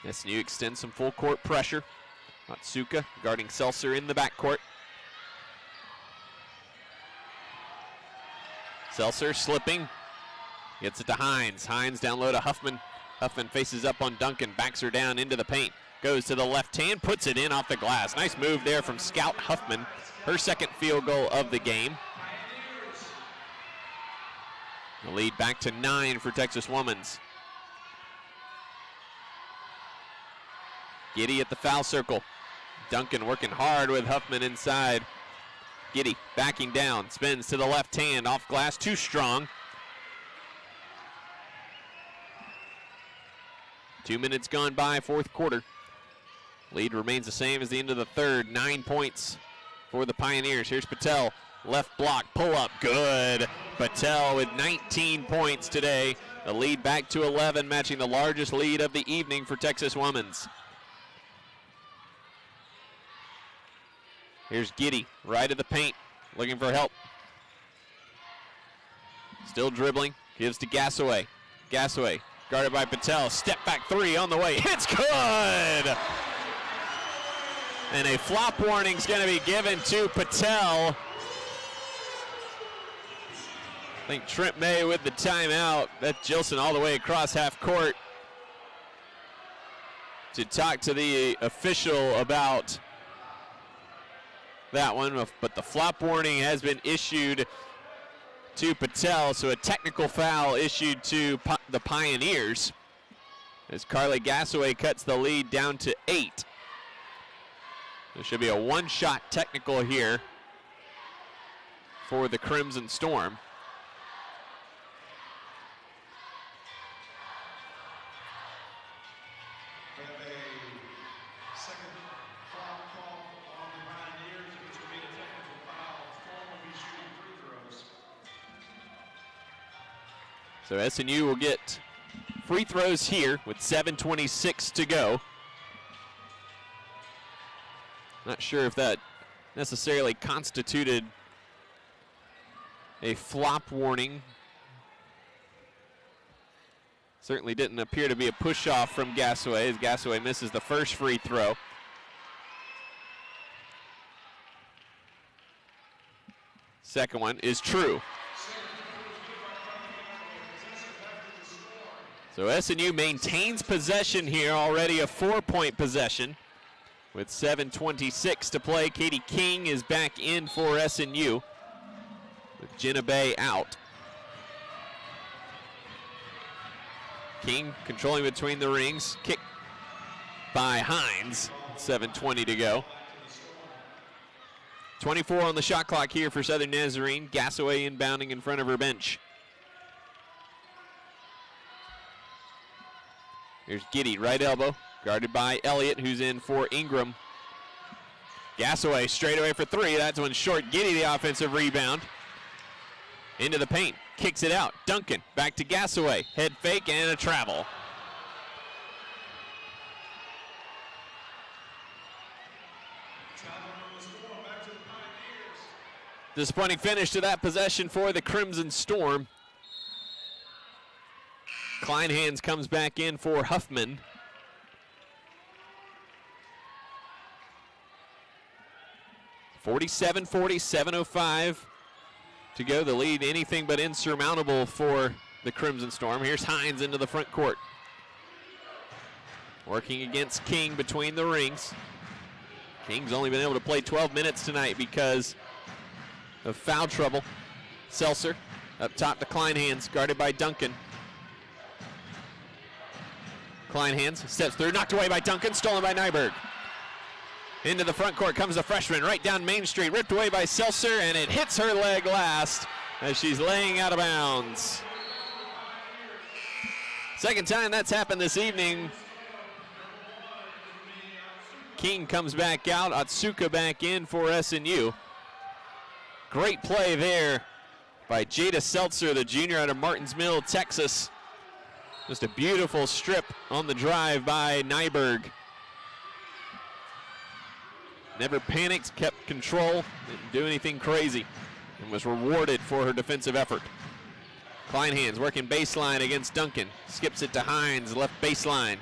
SNU extends some full court pressure. Otsuka guarding Seltzer in the backcourt. Seltzer slipping. Gets it to Hines. Hines down low to Huffman. Huffman faces up on Duncan, backs her down into the paint. Goes to the left hand, puts it in off the glass. Nice move there from Scout Huffman. Her second field goal of the game. The lead back to 9 for Texas Women's. Giddy at the foul circle. Duncan working hard with Huffman inside. Giddy backing down, spins to the left hand, off glass, too strong. 2 minutes gone by, fourth quarter. Lead remains the same as the end of the third. 9 points for the Pioneers. Here's Patel, left block, pull up, good. Patel with 19 points today. The lead back to 11, matching the largest lead of the evening for Texas Women's. Here's Giddy, right at the paint, looking for help. Still dribbling, Gives to Gassaway. Gassaway guarded by Patel. Step back three on the way. It's good! And a flop warning is going to be given to Patel. I think Trent May with the timeout. Beth Gilson all the way across half court to talk to the official about that one. But the flop warning has been issued to Patel, so a technical foul issued to the Pioneers as Carly Gassaway cuts the lead down to 8. There should be a one-shot technical here for the Crimson Storm. So SNU will get free throws here with 7:26 to go. Not sure if that necessarily constituted a flop warning. Certainly didn't appear to be a push-off from Gassaway as Gassaway misses the first free throw. Second one is true. So SNU maintains possession here, already a 4-point possession. With 7:26 to play, Katie King is back in for SNU with Jenna Bay out. King controlling between the rings, kick by Hines, 7:20 to go. 24 on the shot clock here for Southern Nazarene. Gassaway inbounding in front of her bench. Here's Giddy, right elbow, guarded by Elliott, who's in for Ingram. Gassaway straight away for three. That's one short. Giddy, the offensive rebound. Into the paint, kicks it out. Duncan, back to Gassaway. Head fake and a travel. Disappointing finish to that possession for the Crimson Storm. Kleinhans comes back in for Huffman. (47-40, 7:05 to go. The lead anything but insurmountable for the Crimson Storm. Here's Hines into the front court. Working against King between the rings. King's only been able to play 12 minutes tonight because of foul trouble. Seltzer up top to Kleinhans, guarded by Duncan. Kleinhans steps through, knocked away by Duncan, stolen by Nyberg. Into the front court comes the freshman, right down Main Street, ripped away by Seltzer, and it hits her leg last as she's laying out of bounds. Second time that's happened this evening. King comes back out, Atsuka back in for SNU. Great play there by Jada Seltzer, the junior out of Martins Mill, Texas. Just a beautiful strip on the drive by Nyberg. Never panicked, kept control, didn't do anything crazy, and was rewarded for her defensive effort. Kleinhans working baseline against Duncan. Skips it to Hines, left baseline.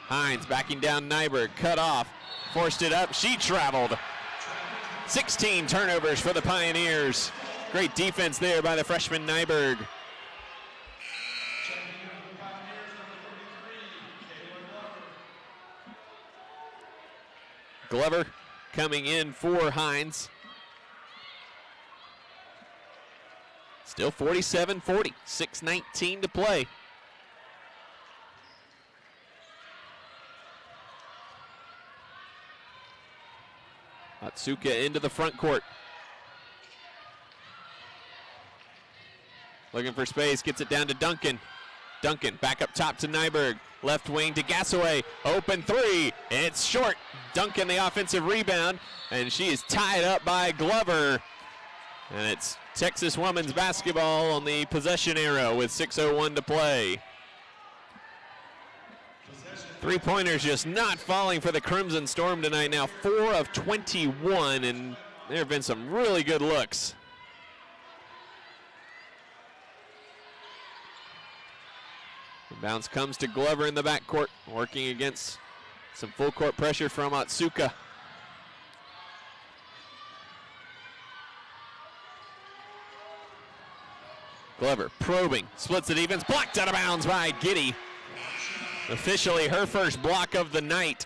Hines backing down Nyberg, cut off, forced it up, she traveled. 16 turnovers for the Pioneers. Great defense there by the freshman Nyberg. Glover coming in for Hines. Still 47-40, 6:19 to play. Atsuka into the front court. Looking for space, gets it down to Duncan. Duncan back up top to Nyberg. Left wing to Gassaway. Open three. It's short. Duncan the offensive rebound. And she is tied up by Glover. And it's Texas women's basketball on the possession arrow with 6:01 to play. Three-pointers just not falling for the Crimson Storm tonight. Now 4 of 21, and there have been some really good looks. Bounce comes to Glover in the backcourt, working against some full court pressure from Otsuka. Glover probing, splits the defense, blocked out of bounds by Giddy. Officially her first block of the night.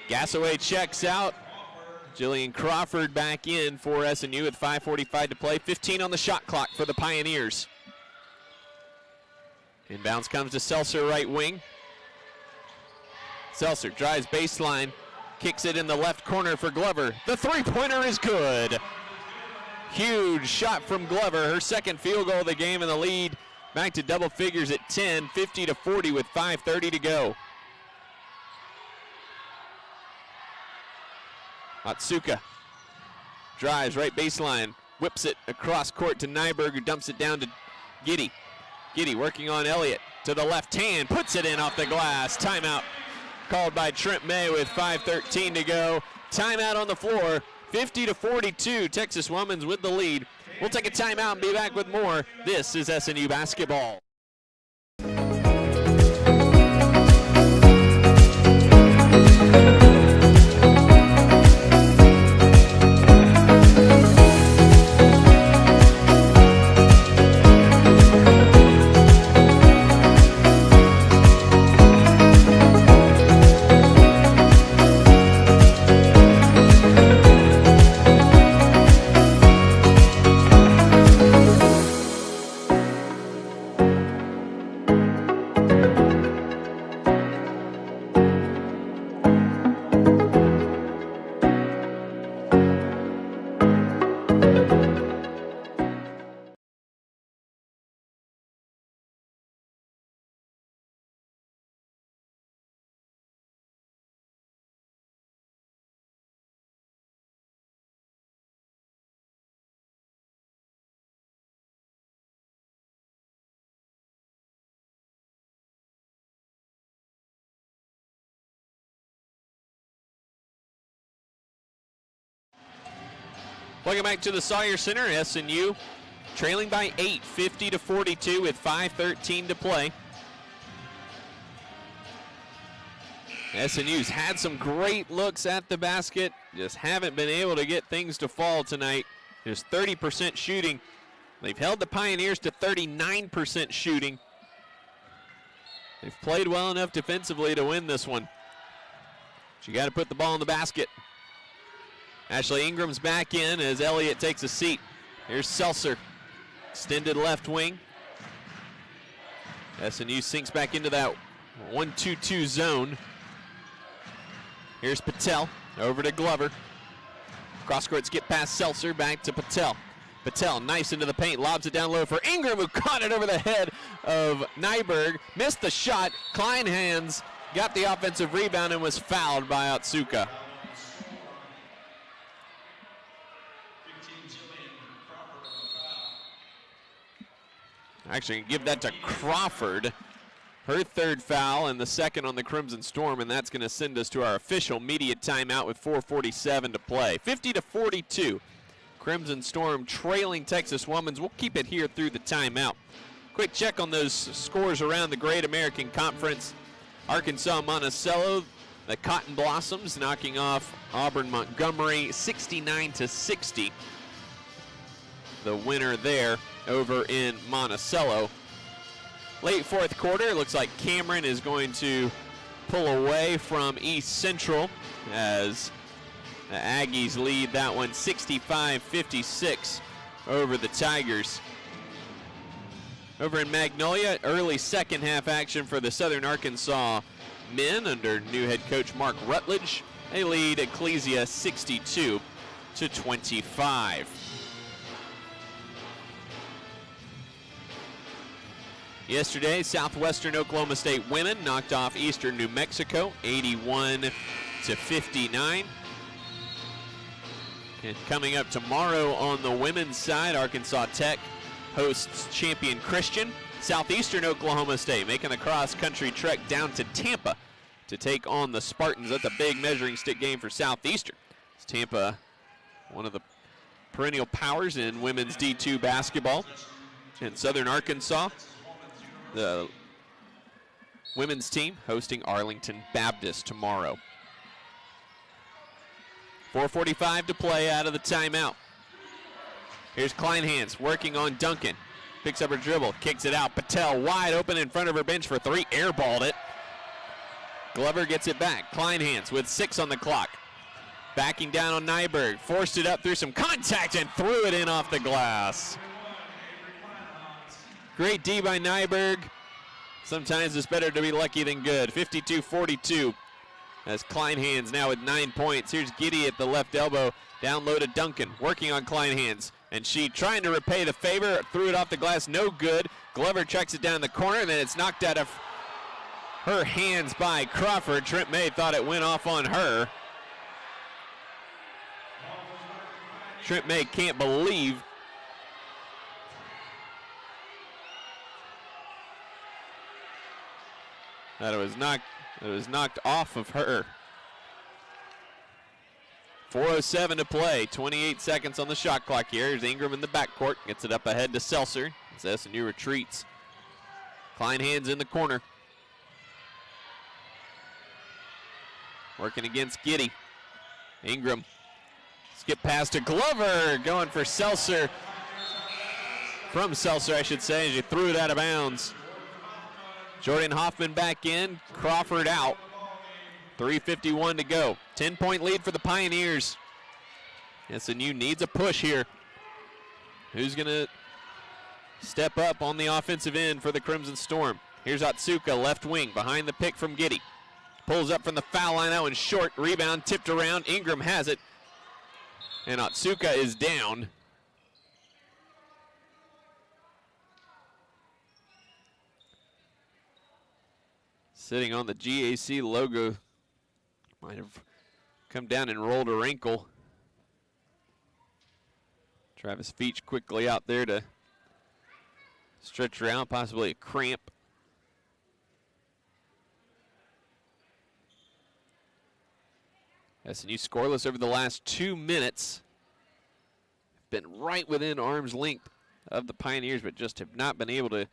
Gassaway checks out. Jillian Crawford back in for SNU with 5:45 to play. 15 on the shot clock for the Pioneers. Inbounds comes to Seltzer, right wing. Seltzer drives baseline, kicks it in the left corner for Glover. The three-pointer is good. Huge shot from Glover, her second field goal of the game, and the lead back to double figures at 10, 50-40 with 5:30 to go. Otsuka drives right baseline, whips it across court to Nyberg, who dumps it down to Giddy. Giddy working on Elliott to the left hand, puts it in off the glass. Timeout called by Trent May with 5:13 to go. Timeout on the floor, 50-42. Texas Women's with the lead. We'll take a timeout and be back with more. This is SNU basketball. Welcome back to the Sawyer Center. SNU trailing by 8, 50-42 with 5:13 to play. SNU's had some great looks at the basket, just haven't been able to get things to fall tonight. There's 30% shooting. They've held the Pioneers to 39% shooting. They've played well enough defensively to win this one. But you got to put the ball in the basket. Ashley Ingram's back in as Elliott takes a seat. Here's Seltzer, extended left wing. SNU sinks back into that 1-2-2 zone. Here's Patel, over to Glover. Cross court skip past Seltzer, back to Patel. Patel, nice into the paint, lobs it down low for Ingram, who caught it over the head of Nyberg. Missed the shot. Kleinhans got the offensive rebound and was fouled by Otsuka. Actually, give that to Crawford. Her third foul and the second on the Crimson Storm, and that's going to send us to our official media timeout with 4:47 to play. 50-42. Crimson Storm trailing Texas Women's. We'll keep it here through the timeout. Quick check on those scores around the Great American Conference. Arkansas Monticello, the Cotton Blossoms knocking off Auburn Montgomery 69-60. The winner there over in Monticello. Late fourth quarter, it looks like Cameron is going to pull away from East Central as the Aggies lead that one 65-56 over the Tigers. Over in Magnolia, early second half action for the Southern Arkansas men under new head coach Mark Rutledge. They lead Ecclesia 62-25. Yesterday, Southwestern Oklahoma State women knocked off Eastern New Mexico 81-59. And coming up tomorrow on the women's side, Arkansas Tech hosts champion Christian. Southeastern Oklahoma State making the cross-country trek down to Tampa to take on the Spartans. That's a big measuring stick game for Southeastern. It's Tampa, one of the perennial powers in women's D2 basketball. in Southern Arkansas. The women's team hosting Arlington Baptist tomorrow. 4:45 to play out of the timeout. Here's Kleinhans working on Duncan. Picks up her dribble, kicks it out. Patel wide open in front of her bench for three, airballed it. Glover gets it back. Kleinhans with 6 on the clock. Backing down on Nyberg, forced it up through some contact and threw it in off the glass. Great D by Nyberg. Sometimes it's better to be lucky than good. 52-42 as Kleinhans now with 9 points. Here's Giddy at the left elbow. Down low to Duncan, working on Kleinhans. And she trying to repay the favor, threw it off the glass, no good. Glover checks it down the corner, and then it's knocked out of her hands by Crawford. Trent May thought it went off on her. Trent May can't believe that it was knocked off of her. 4:07 to play, 28 seconds on the shot clock here. Here's Ingram in the backcourt, gets it up ahead to Seltzer as SNU retreats. Kleinhans in the corner. Working against Giddy. Ingram, skip pass to Glover, going for Seltzer. From Seltzer, I should say, as he threw it out of bounds. Jordan Hoffman back in, Crawford out. 3:51 to go. 10-point lead for the Pioneers. SNU needs a push here. Who's going to step up on the offensive end for the Crimson Storm? Here's Otsuka, left wing, behind the pick from Giddy. Pulls up from the foul line out and short. Rebound tipped around. Ingram has it. And Otsuka is down. Sitting on the GAC logo. Might have come down and rolled a wrinkle. Travis Feach quickly out there to stretch her out, possibly a cramp. SNU scoreless over the last 2 minutes. Been right within arm's length of the Pioneers, but just have not been able to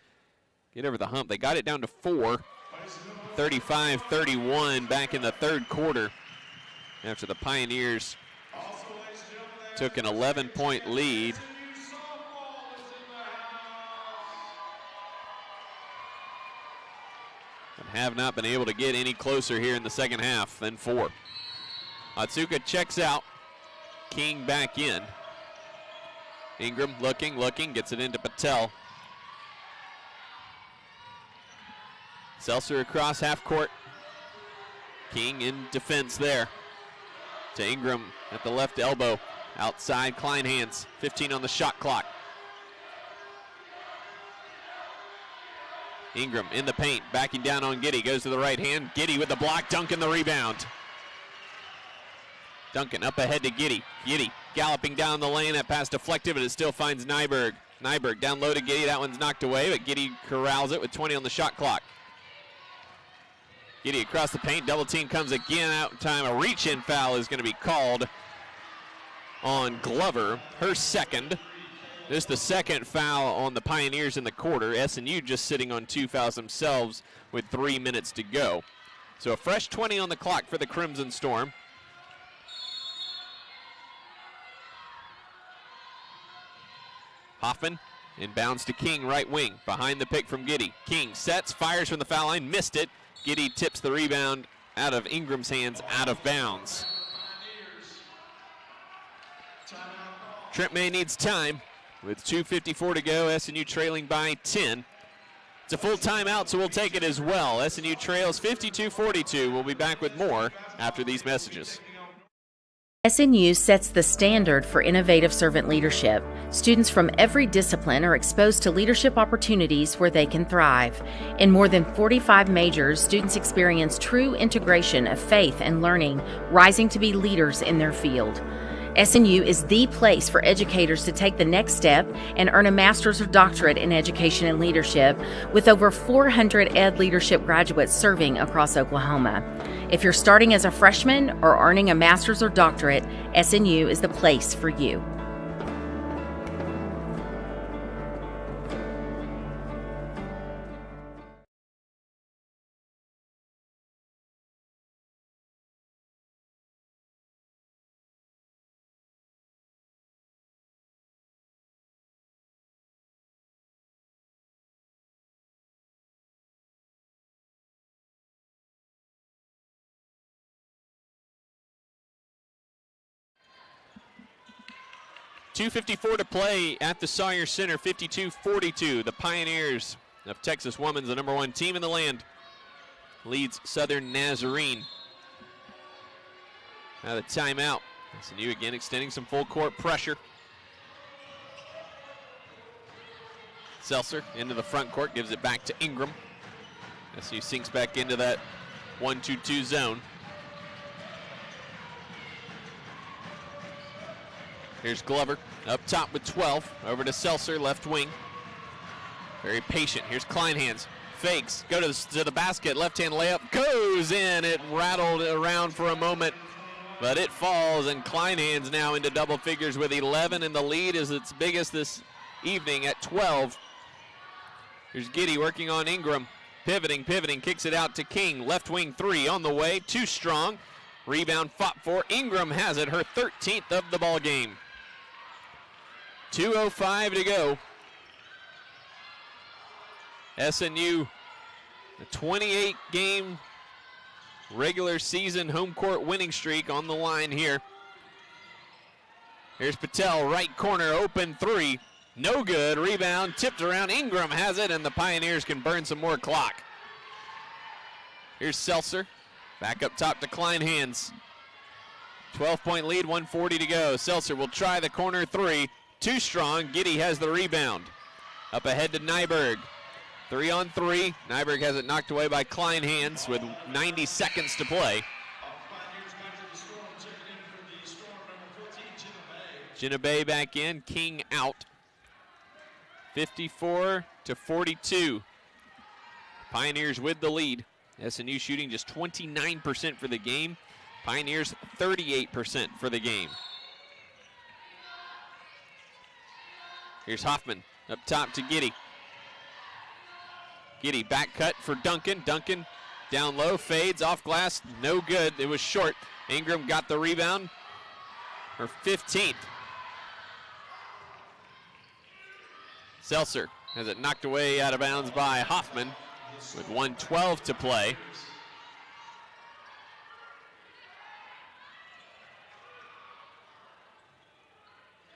get over the hump. They got it down to 4. 35-31 back in the third quarter after the Pioneers took an 11-point lead. But have not been able to get any closer here in the second half than 4. Otsuka checks out. King back in. Ingram looking, gets it into Patel. Seltzer across half court. King in defense there. To Ingram at the left elbow. Outside Kleinhans. 15 on the shot clock. Ingram in the paint. Backing down on Giddy. Goes to the right hand. Giddy with the block. Duncan the rebound. Duncan up ahead to Giddy. Giddy galloping down the lane. That pass deflected, but it still finds Nyberg. Nyberg down low to Giddy. That one's knocked away, but Giddy corrals it with 20 on the shot clock. Giddy across the paint. Double team comes again. Out time. A reach-in foul is going to be called on Glover. Her second. This is the second foul on the Pioneers in the quarter. SNU just sitting on 2 fouls themselves with 3 minutes to go. So a fresh 20 on the clock for the Crimson Storm. Hoffman inbounds to King, right wing, behind the pick from Giddy. King sets, fires from the foul line, missed it. Giddy tips the rebound out of Ingram's hands, out of bounds. Trent May needs time with 2:54 to go. SNU trailing by 10. It's a full timeout, so we'll take it as well. SNU trails 52-42. We'll be back with more after these messages. SNU sets the standard for innovative servant leadership. Students from every discipline are exposed to leadership opportunities where they can thrive. In more than 45 majors, students experience true integration of faith and learning, rising to be leaders in their field. SNU is the place for educators to take the next step and earn a master's or doctorate in education and leadership, with over 400 ed leadership graduates serving across Oklahoma. If you're starting as a freshman or earning a master's or doctorate, SNU is the place for you. 2:54 to play at the Sawyer Center, 52-42. The Pioneers of Texas Women's, the #1 team in the land, leads Southern Nazarene. Now the timeout. SNU again extending some full court pressure. Seltzer into the front court, gives it back to Ingram. SNU sinks back into that 1-2-2 zone. Here's Glover up top with 12. Over to Seltzer, left wing. Very patient. Here's Kleinhans. Fakes. Go to the basket. Left-hand layup. Goes in. It rattled around for a moment, but it falls, and Kleinhans now into double figures with 11, and the lead is its biggest this evening at 12. Here's Giddy working on Ingram. Pivoting, kicks it out to King. Left wing 3 on the way. Too strong. Rebound fought for. Ingram has it, her 13th of the ball game. 2:05 to go. SNU, a 28-game regular season home court winning streak on the line here. Here's Patel, right corner, open 3. No good. Rebound tipped around. Ingram has it, and the Pioneers can burn some more clock. Here's Seltzer. Back up top to Kleinhans. 12-point lead, 1:40 to go. Seltzer will try the corner 3. Too strong. Giddy has the rebound. Up ahead to Nyberg. 3-on-3. Nyberg has it knocked away by Kleinhans with 90 seconds to play. Jinabay back in. King out. 54-42. Pioneers with the lead. SNU shooting just 29% for the game. Pioneers 38% for the game. Here's Hoffman up top to Giddy. Giddy back cut for Duncan. Duncan down low, fades off glass, no good. It was short. Ingram got the rebound, her 15th. Seltzer has it knocked away out of bounds by Hoffman with 1:12 to play.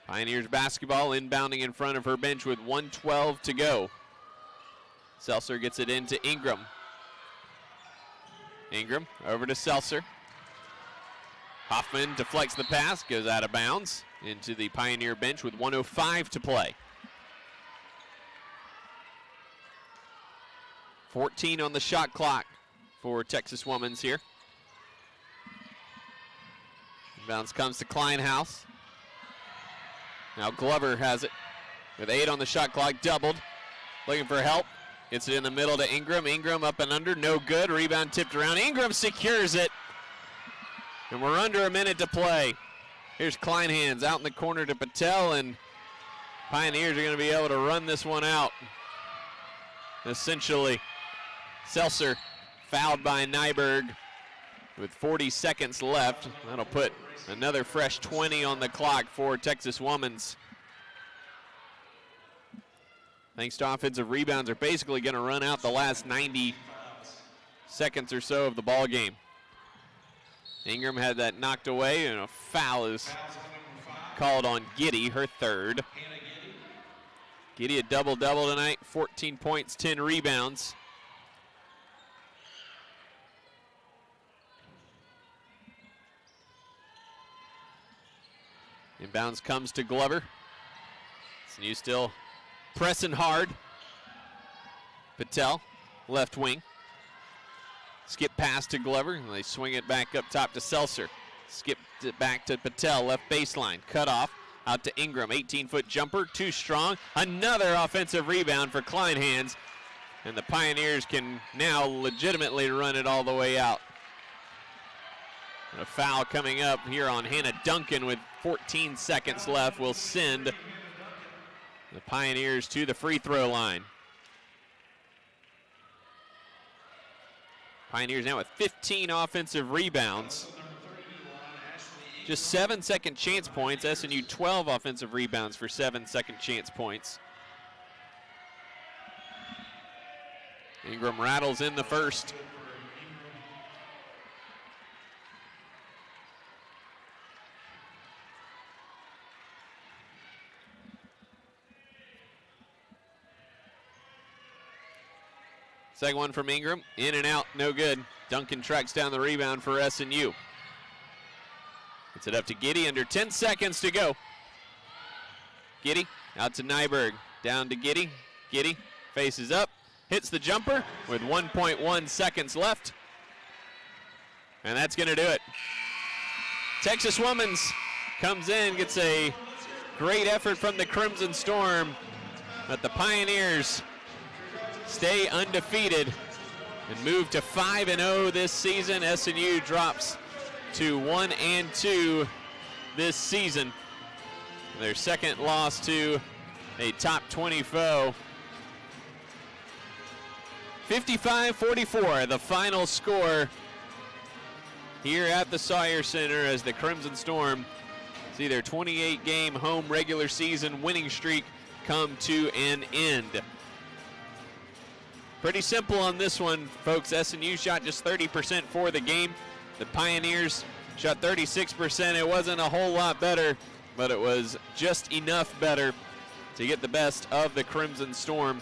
Pioneers basketball inbounding in front of her bench with 1:12 to go. Seltzer gets it into Ingram. Ingram over to Seltzer. Hoffman deflects the pass, goes out of bounds into the Pioneer bench with 1:05 to play. 14 on the shot clock for Texas Women's here. Bounce comes to Kleinhaus. Now Glover has it with 8 on the shot clock, doubled. Looking for help. Gets it in the middle to Ingram. Ingram up and under, no good. Rebound tipped around. Ingram secures it. And we're under a minute to play. Here's Kleinhans out in the corner to Patel, and Pioneers are going to be able to run this one out. Essentially, Seltzer fouled by Nyberg with 40 seconds left. That'll put another fresh 20 on the clock for Texas Women's. Thanks to offensive rebounds, are basically going to run out the last 90 seconds or so of the ball game. Ingram had that knocked away, and a foul is called on Giddy, her 3rd. Giddy a double-double tonight, 14 points, 10 rebounds. Inbounds comes to Glover. SNU still pressing hard. Patel, left wing. Skip pass to Glover, and they swing it back up top to Seltzer. Skip it back to Patel, left baseline. Cut off, out to Ingram. 18-foot jumper, too strong. Another offensive rebound for Kleinhans, and the Pioneers can now legitimately run it all the way out. And a foul coming up here on Hannah Duncan with 14 seconds left will send the Pioneers to the free throw line. Pioneers now with 15 offensive rebounds. Just 7 second chance points. SNU 12 offensive rebounds for 7 second chance points. Ingram rattles in the first. Second one from Ingram. In and out, no good. Duncan tracks down the rebound for SNU. Gets it up to Giddy, under 10 seconds to go. Giddy out to Nyberg. Down to Giddy. Giddy faces up, hits the jumper with 1.1 seconds left. And that's going to do it. Texas Women's comes in, gets a great effort from the Crimson Storm, but the Pioneers stay undefeated and move to 5-0 this season. SNU drops to 1-2 this season. Their second loss to a top 20 foe. 55-44, the final score here at the Sawyer Center as the Crimson Storm see their 28-game home regular season winning streak come to an end. Pretty simple on this one, folks. SNU shot just 30% for the game. The Pioneers shot 36%. It wasn't a whole lot better, but it was just enough better to get the best of the Crimson Storm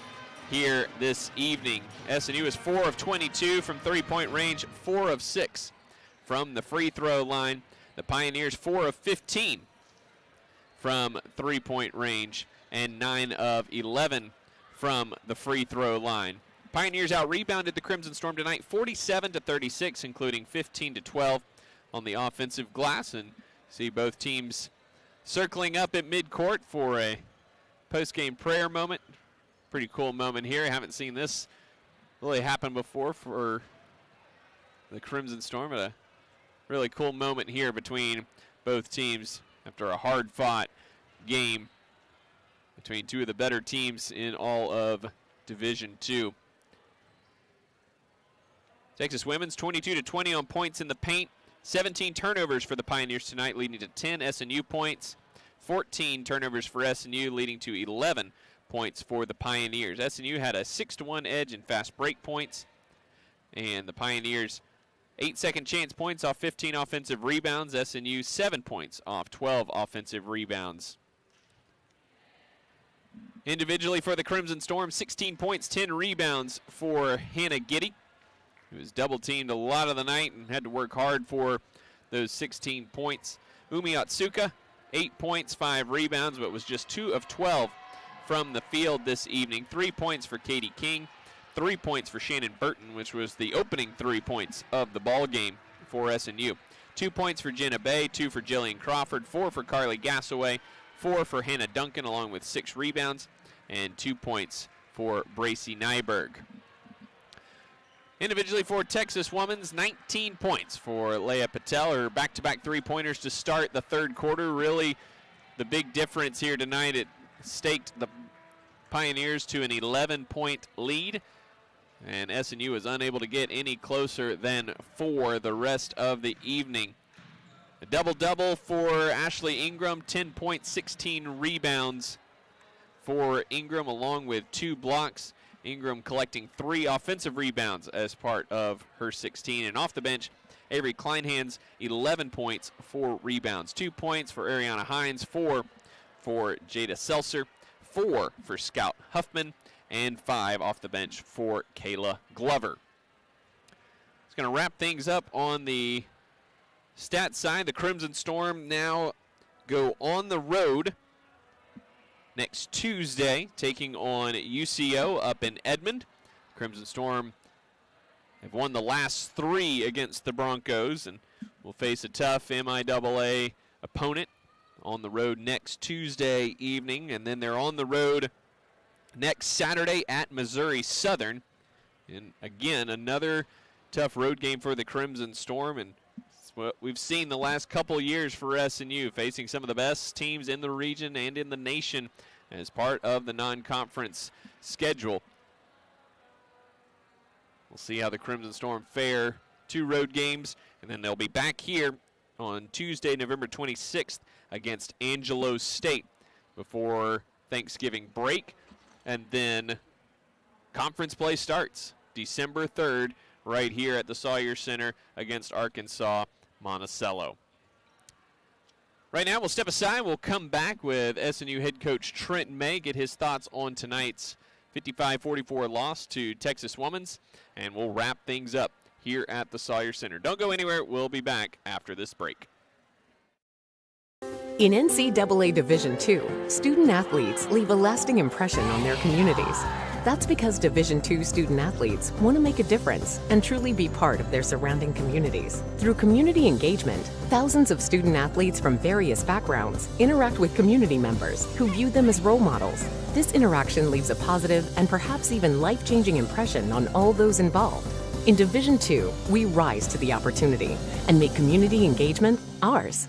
here this evening. SNU is 4 of 22 from three-point range, 4 of 6 from the free throw line. The Pioneers 4 of 15 from three-point range and 9 of 11 from the free throw line. Pioneers out-rebounded the Crimson Storm tonight 47-36, including 15-12 on the offensive glass. And see both teams circling up at midcourt for a post-game prayer moment. Pretty cool moment here. I haven't seen this really happen before for the Crimson Storm, but a really cool moment here between both teams after a hard-fought game between two of the better teams in all of Division II. Texas Women's 22-20 on points in the paint. 17 turnovers for the Pioneers tonight, leading to 10 SNU points. 14 turnovers for SNU, leading to 11 points for the Pioneers. SNU had a 6-1 edge in fast break points, and the Pioneers 8 second chance points off 15 offensive rebounds. SNU 7 points off 12 offensive rebounds. Individually for the Crimson Storm, 16 points, 10 rebounds for Hannah Giddy, who was double-teamed a lot of the night and had to work hard for those 16 points. Umi Otsuka, 8 points, 5 rebounds, but was just 2 of 12 from the field this evening. 3 points for Katie King, 3 points for Shannon Burton, which was the opening 3 points of the ball game for SNU. 2 points for Jenna Bay, 2 for Jillian Crawford, 4 for Carly Gassaway, 4 for Hannah Duncan, along with 6 rebounds, and 2 points for Bracy Nyberg. Individually for Texas Women's, 19 points for Leah Patel, her back-to-back three-pointers to start the third quarter. Really the big difference here tonight, it staked the Pioneers to an 11-point lead, and SNU was unable to get any closer than 4 the rest of the evening. A double-double for Ashley Ingram, 10 points, 16 rebounds for Ingram, along with 2 blocks. Ingram collecting 3 offensive rebounds as part of her 16. And off the bench, Avery Kleinhands, 11 points, 4 rebounds. 2 points for Ariana Hines, 4 for Jada Seltzer, 4 for Scout Huffman, and 5 off the bench for Kayla Glover. It's going to wrap things up on the stat side. The Crimson Storm now go on the road next Tuesday, taking on UCO up in Edmond. Crimson Storm have won the last 3 against the Broncos and will face a tough MIAA opponent on the road next Tuesday evening. And then they're on the road next Saturday at Missouri Southern. And again, another tough road game for the Crimson Storm. And it's what we've seen the last couple years for SNU, facing some of the best teams in the region and in the nation as part of the non-conference schedule. We'll see how the Crimson Storm fare. 2 road games, and then they'll be back here on Tuesday, November 26th against Angelo State before Thanksgiving break. And then conference play starts December 3rd right here at the Sawyer Center against Arkansas Monticello. Right now, we'll step aside. We'll come back with SNU head coach Trent May, get his thoughts on tonight's 55-44 loss to Texas Women's, and we'll wrap things up here at the Sawyer Center. Don't go anywhere. We'll be back after this break. In NCAA Division II, student athletes leave a lasting impression on their communities. That's because Division II student athletes want to make a difference and truly be part of their surrounding communities. Through community engagement, thousands of student athletes from various backgrounds interact with community members who view them as role models. This interaction leaves a positive and perhaps even life-changing impression on all those involved. In Division II, we rise to the opportunity and make community engagement ours.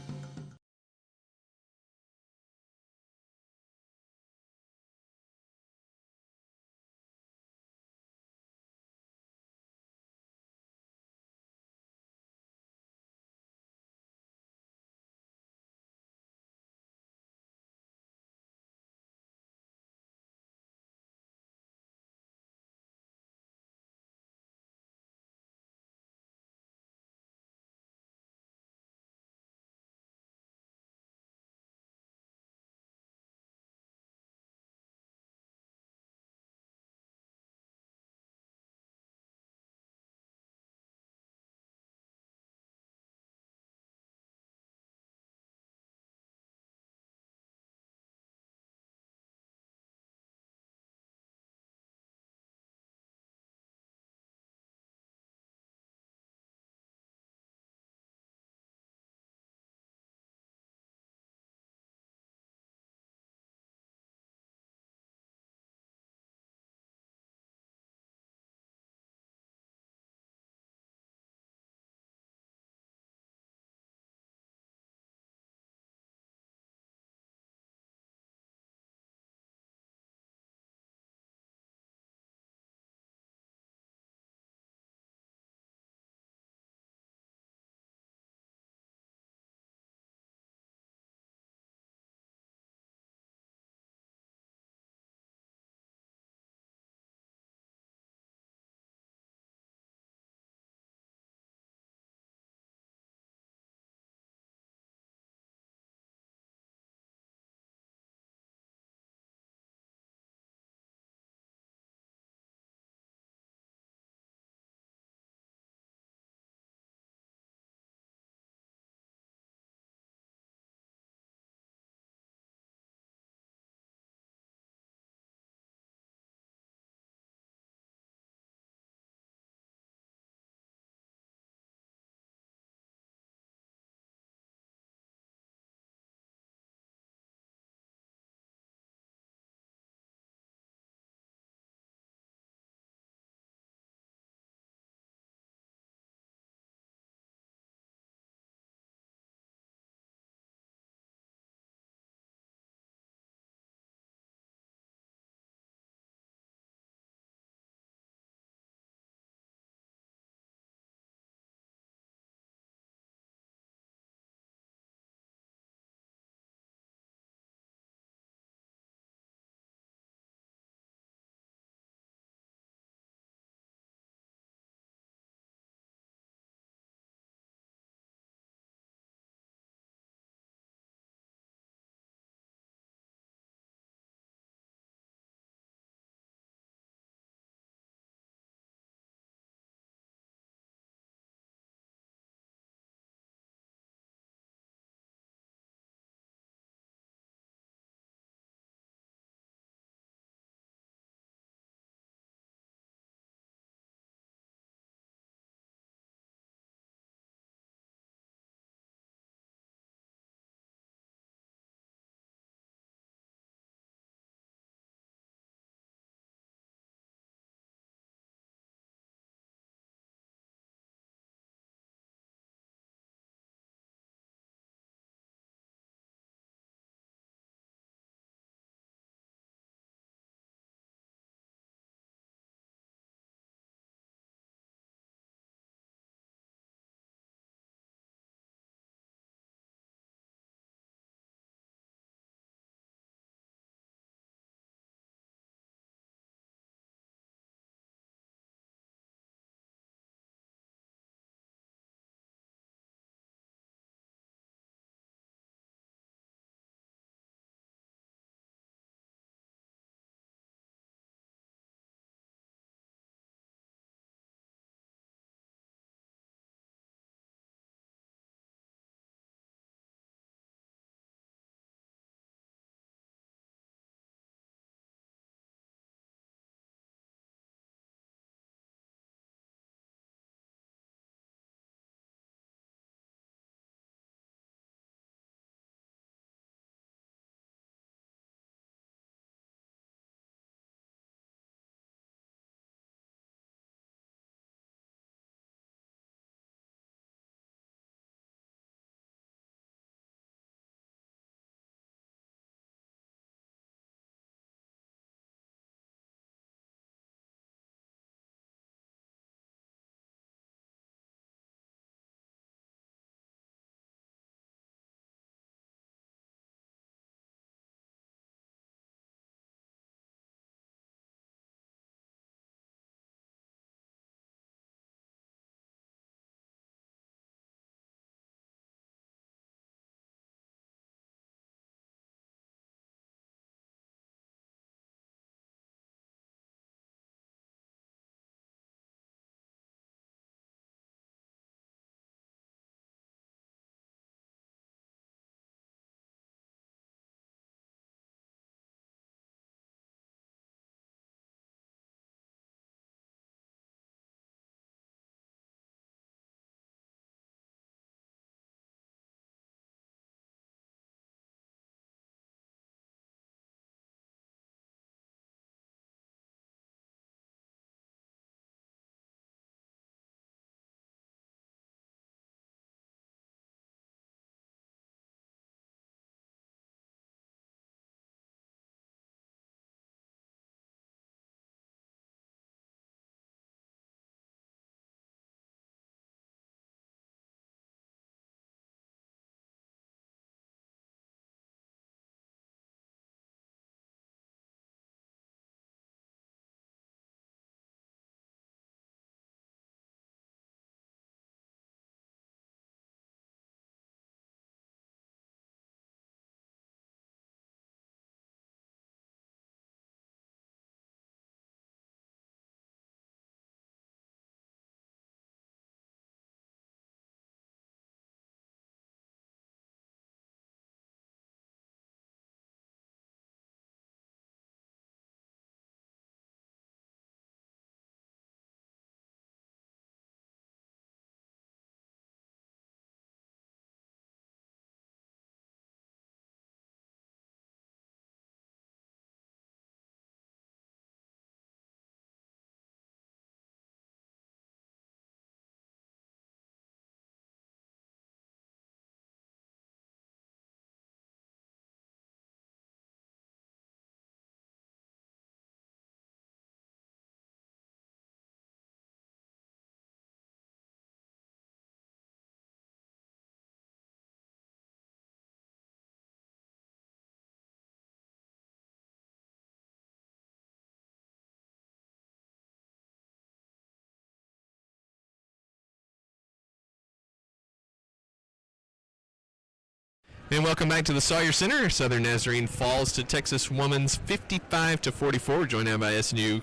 And welcome back to the Sawyer Center. Southern Nazarene falls to Texas Women's 55-44. We're joined now by SNU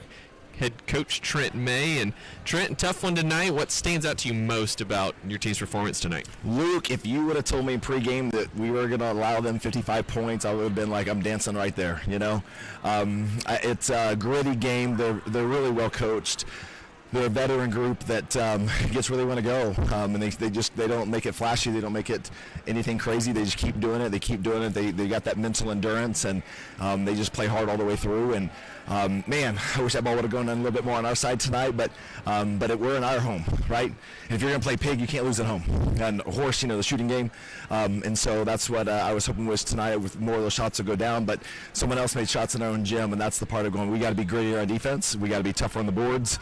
head coach Trent May. And Trent, tough one tonight. What stands out to you most about your team's performance tonight? Luke, if you would have told me pregame that we were going to allow them 55 points, I would have been like, I'm dancing right there, you know. It's a gritty game. They're really well coached. They're a veteran group that gets where they want to go, and they don't make it flashy. They don't make it anything crazy. They just keep doing it. They keep doing it. They got that mental endurance, and they just play hard all the way through. And man, I wish that ball would have gone a little bit more on our side tonight, but we're in our home, right? And if you're going to play pig, you can't lose at home. And horse, the shooting game, and so that's what I was hoping was tonight. With more of those shots to go down, but someone else made shots in our own gym, and that's the part of going. We got to be grittier on defense. We got to be tougher on the boards.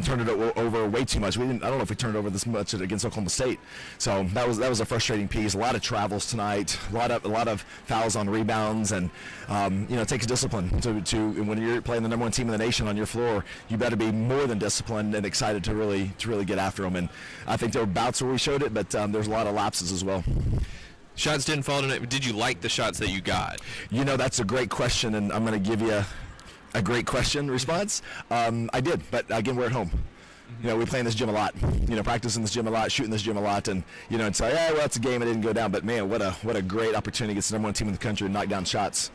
Turned it over way too much. I don't know if we turned it over this much against Oklahoma State. So that was a frustrating piece. A lot of travels tonight. A lot of fouls on rebounds, and it takes discipline to when you're playing the number one team in the nation on your floor. You better be more than disciplined and excited to really get after them. And I think there were bouts where we showed it, but there's a lot of lapses as well. Shots didn't fall tonight. Did you like the shots that you got? That's a great question, and I'm going to give you a great question response. I did, but again, we're at home. We play in this gym a lot. Practice in this gym a lot, shoot in this gym a lot, and it's like, well, it's a game. It didn't go down, but man, what a great opportunity against the number one team in the country to knock down shots.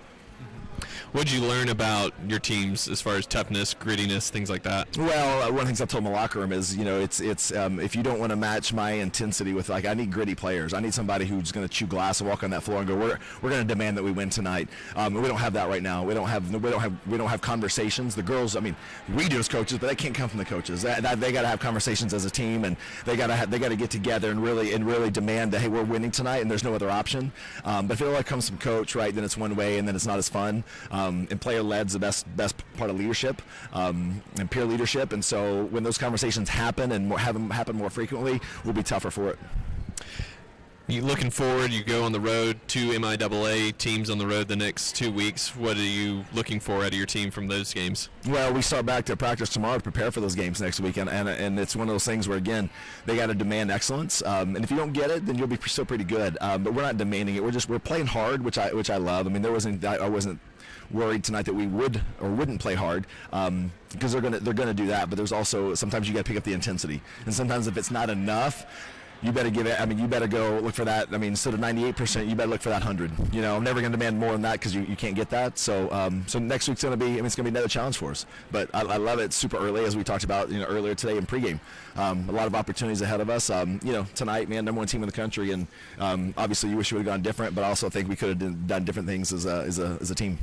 What did you learn about your teams as far as toughness, grittiness, things like that? Well, one of the things I've told my locker room is, it's if you don't want to match my intensity with, I need gritty players. I need somebody who's going to chew glass and walk on that floor and go, we're going to demand that we win tonight. We don't have that right now. We don't have conversations. The girls, we do as coaches, but that can't come from the coaches. They got to have conversations as a team, and they got to get together and really demand that, hey, we're winning tonight, and there's no other option. But if it all comes from coach, right, then it's one way, and then it's not as fun. And player-led's the best part of leadership, and peer leadership. And so when those conversations happen and have them happen more frequently, we'll be tougher for it. You looking forward, you go on the road, 2 MIAA teams on the road the next 2 weeks. What are you looking for out of your team from those games? Well, we start back to practice tomorrow to prepare for those games next week, and it's one of those things where, again, they got to demand excellence. And if you don't get it, then you'll be still pretty good. But we're not demanding it. We're playing hard, which I love. I wasn't worried tonight that we would or wouldn't play hard, because they're gonna do that. But there's also sometimes you got to pick up the intensity, and sometimes if it's not enough, you better give it. You better go look for that. Instead of 98%, you better look for that 100. I'm never going to demand more than that because you can't get that. So next week's going to be. It's going to be another challenge for us. But I love it. Super early, as we talked about earlier today in pregame. A lot of opportunities ahead of us. Tonight, man, number one team in the country, and obviously you wish you would have gone different. But I also think we could have done different things as a team.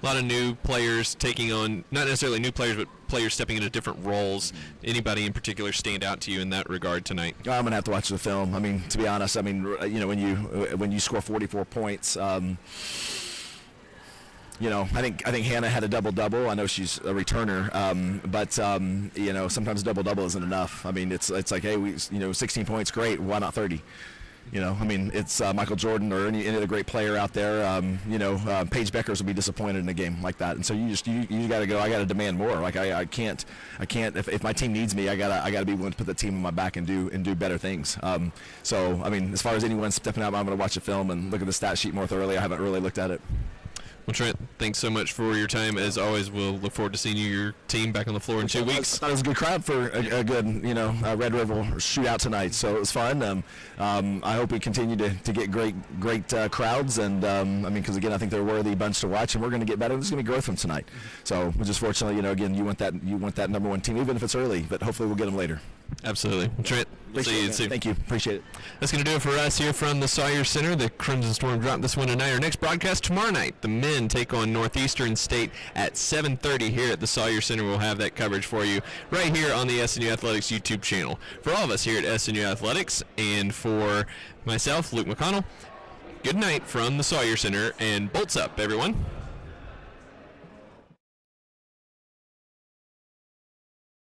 A lot of new players taking on, not necessarily new players, but players stepping into different roles. Anybody in particular stand out to you in that regard tonight? I'm gonna have to watch the film. To be honest, when you score 44 points, I think Hannah had a double-double. I know she's a returner, but sometimes double-double isn't enough. It's like, hey, 16 points, great. Why not 30? It's Michael Jordan or any other great player out there. Paige Beckers will be disappointed in a game like that, and so you got to go. I got to demand more. Like I can't. If my team needs me, I gotta be willing to put the team on my back and do better things. As far as anyone stepping out, I'm going to watch the film and look at the stat sheet more thoroughly. I haven't really looked at it. Well, Trent, thanks so much for your time. As always, we'll look forward to seeing your team back on the floor in 2 weeks. I thought it was a good crowd for a good, Red River shootout tonight. So it was fun. I hope we continue to get great crowds. And because again, I think they're a worthy bunch to watch, and we're going to get better. There's going to be growth from tonight. So we're just fortunately, again, you want that number one team, even if it's early. But hopefully, we'll get them later. Absolutely. Well, Trent, we'll see you soon. Thank you. Appreciate it. That's going to do it for us here from the Sawyer Center. The Crimson Storm dropped this one tonight. Our next broadcast tomorrow night. The men take on Northeastern State at 7:30 here at the Sawyer Center. We'll have that coverage for you right here on the SNU Athletics YouTube channel. For all of us here at SNU Athletics, and for myself, Luke McConnell, good night from the Sawyer Center, and bolts up, everyone.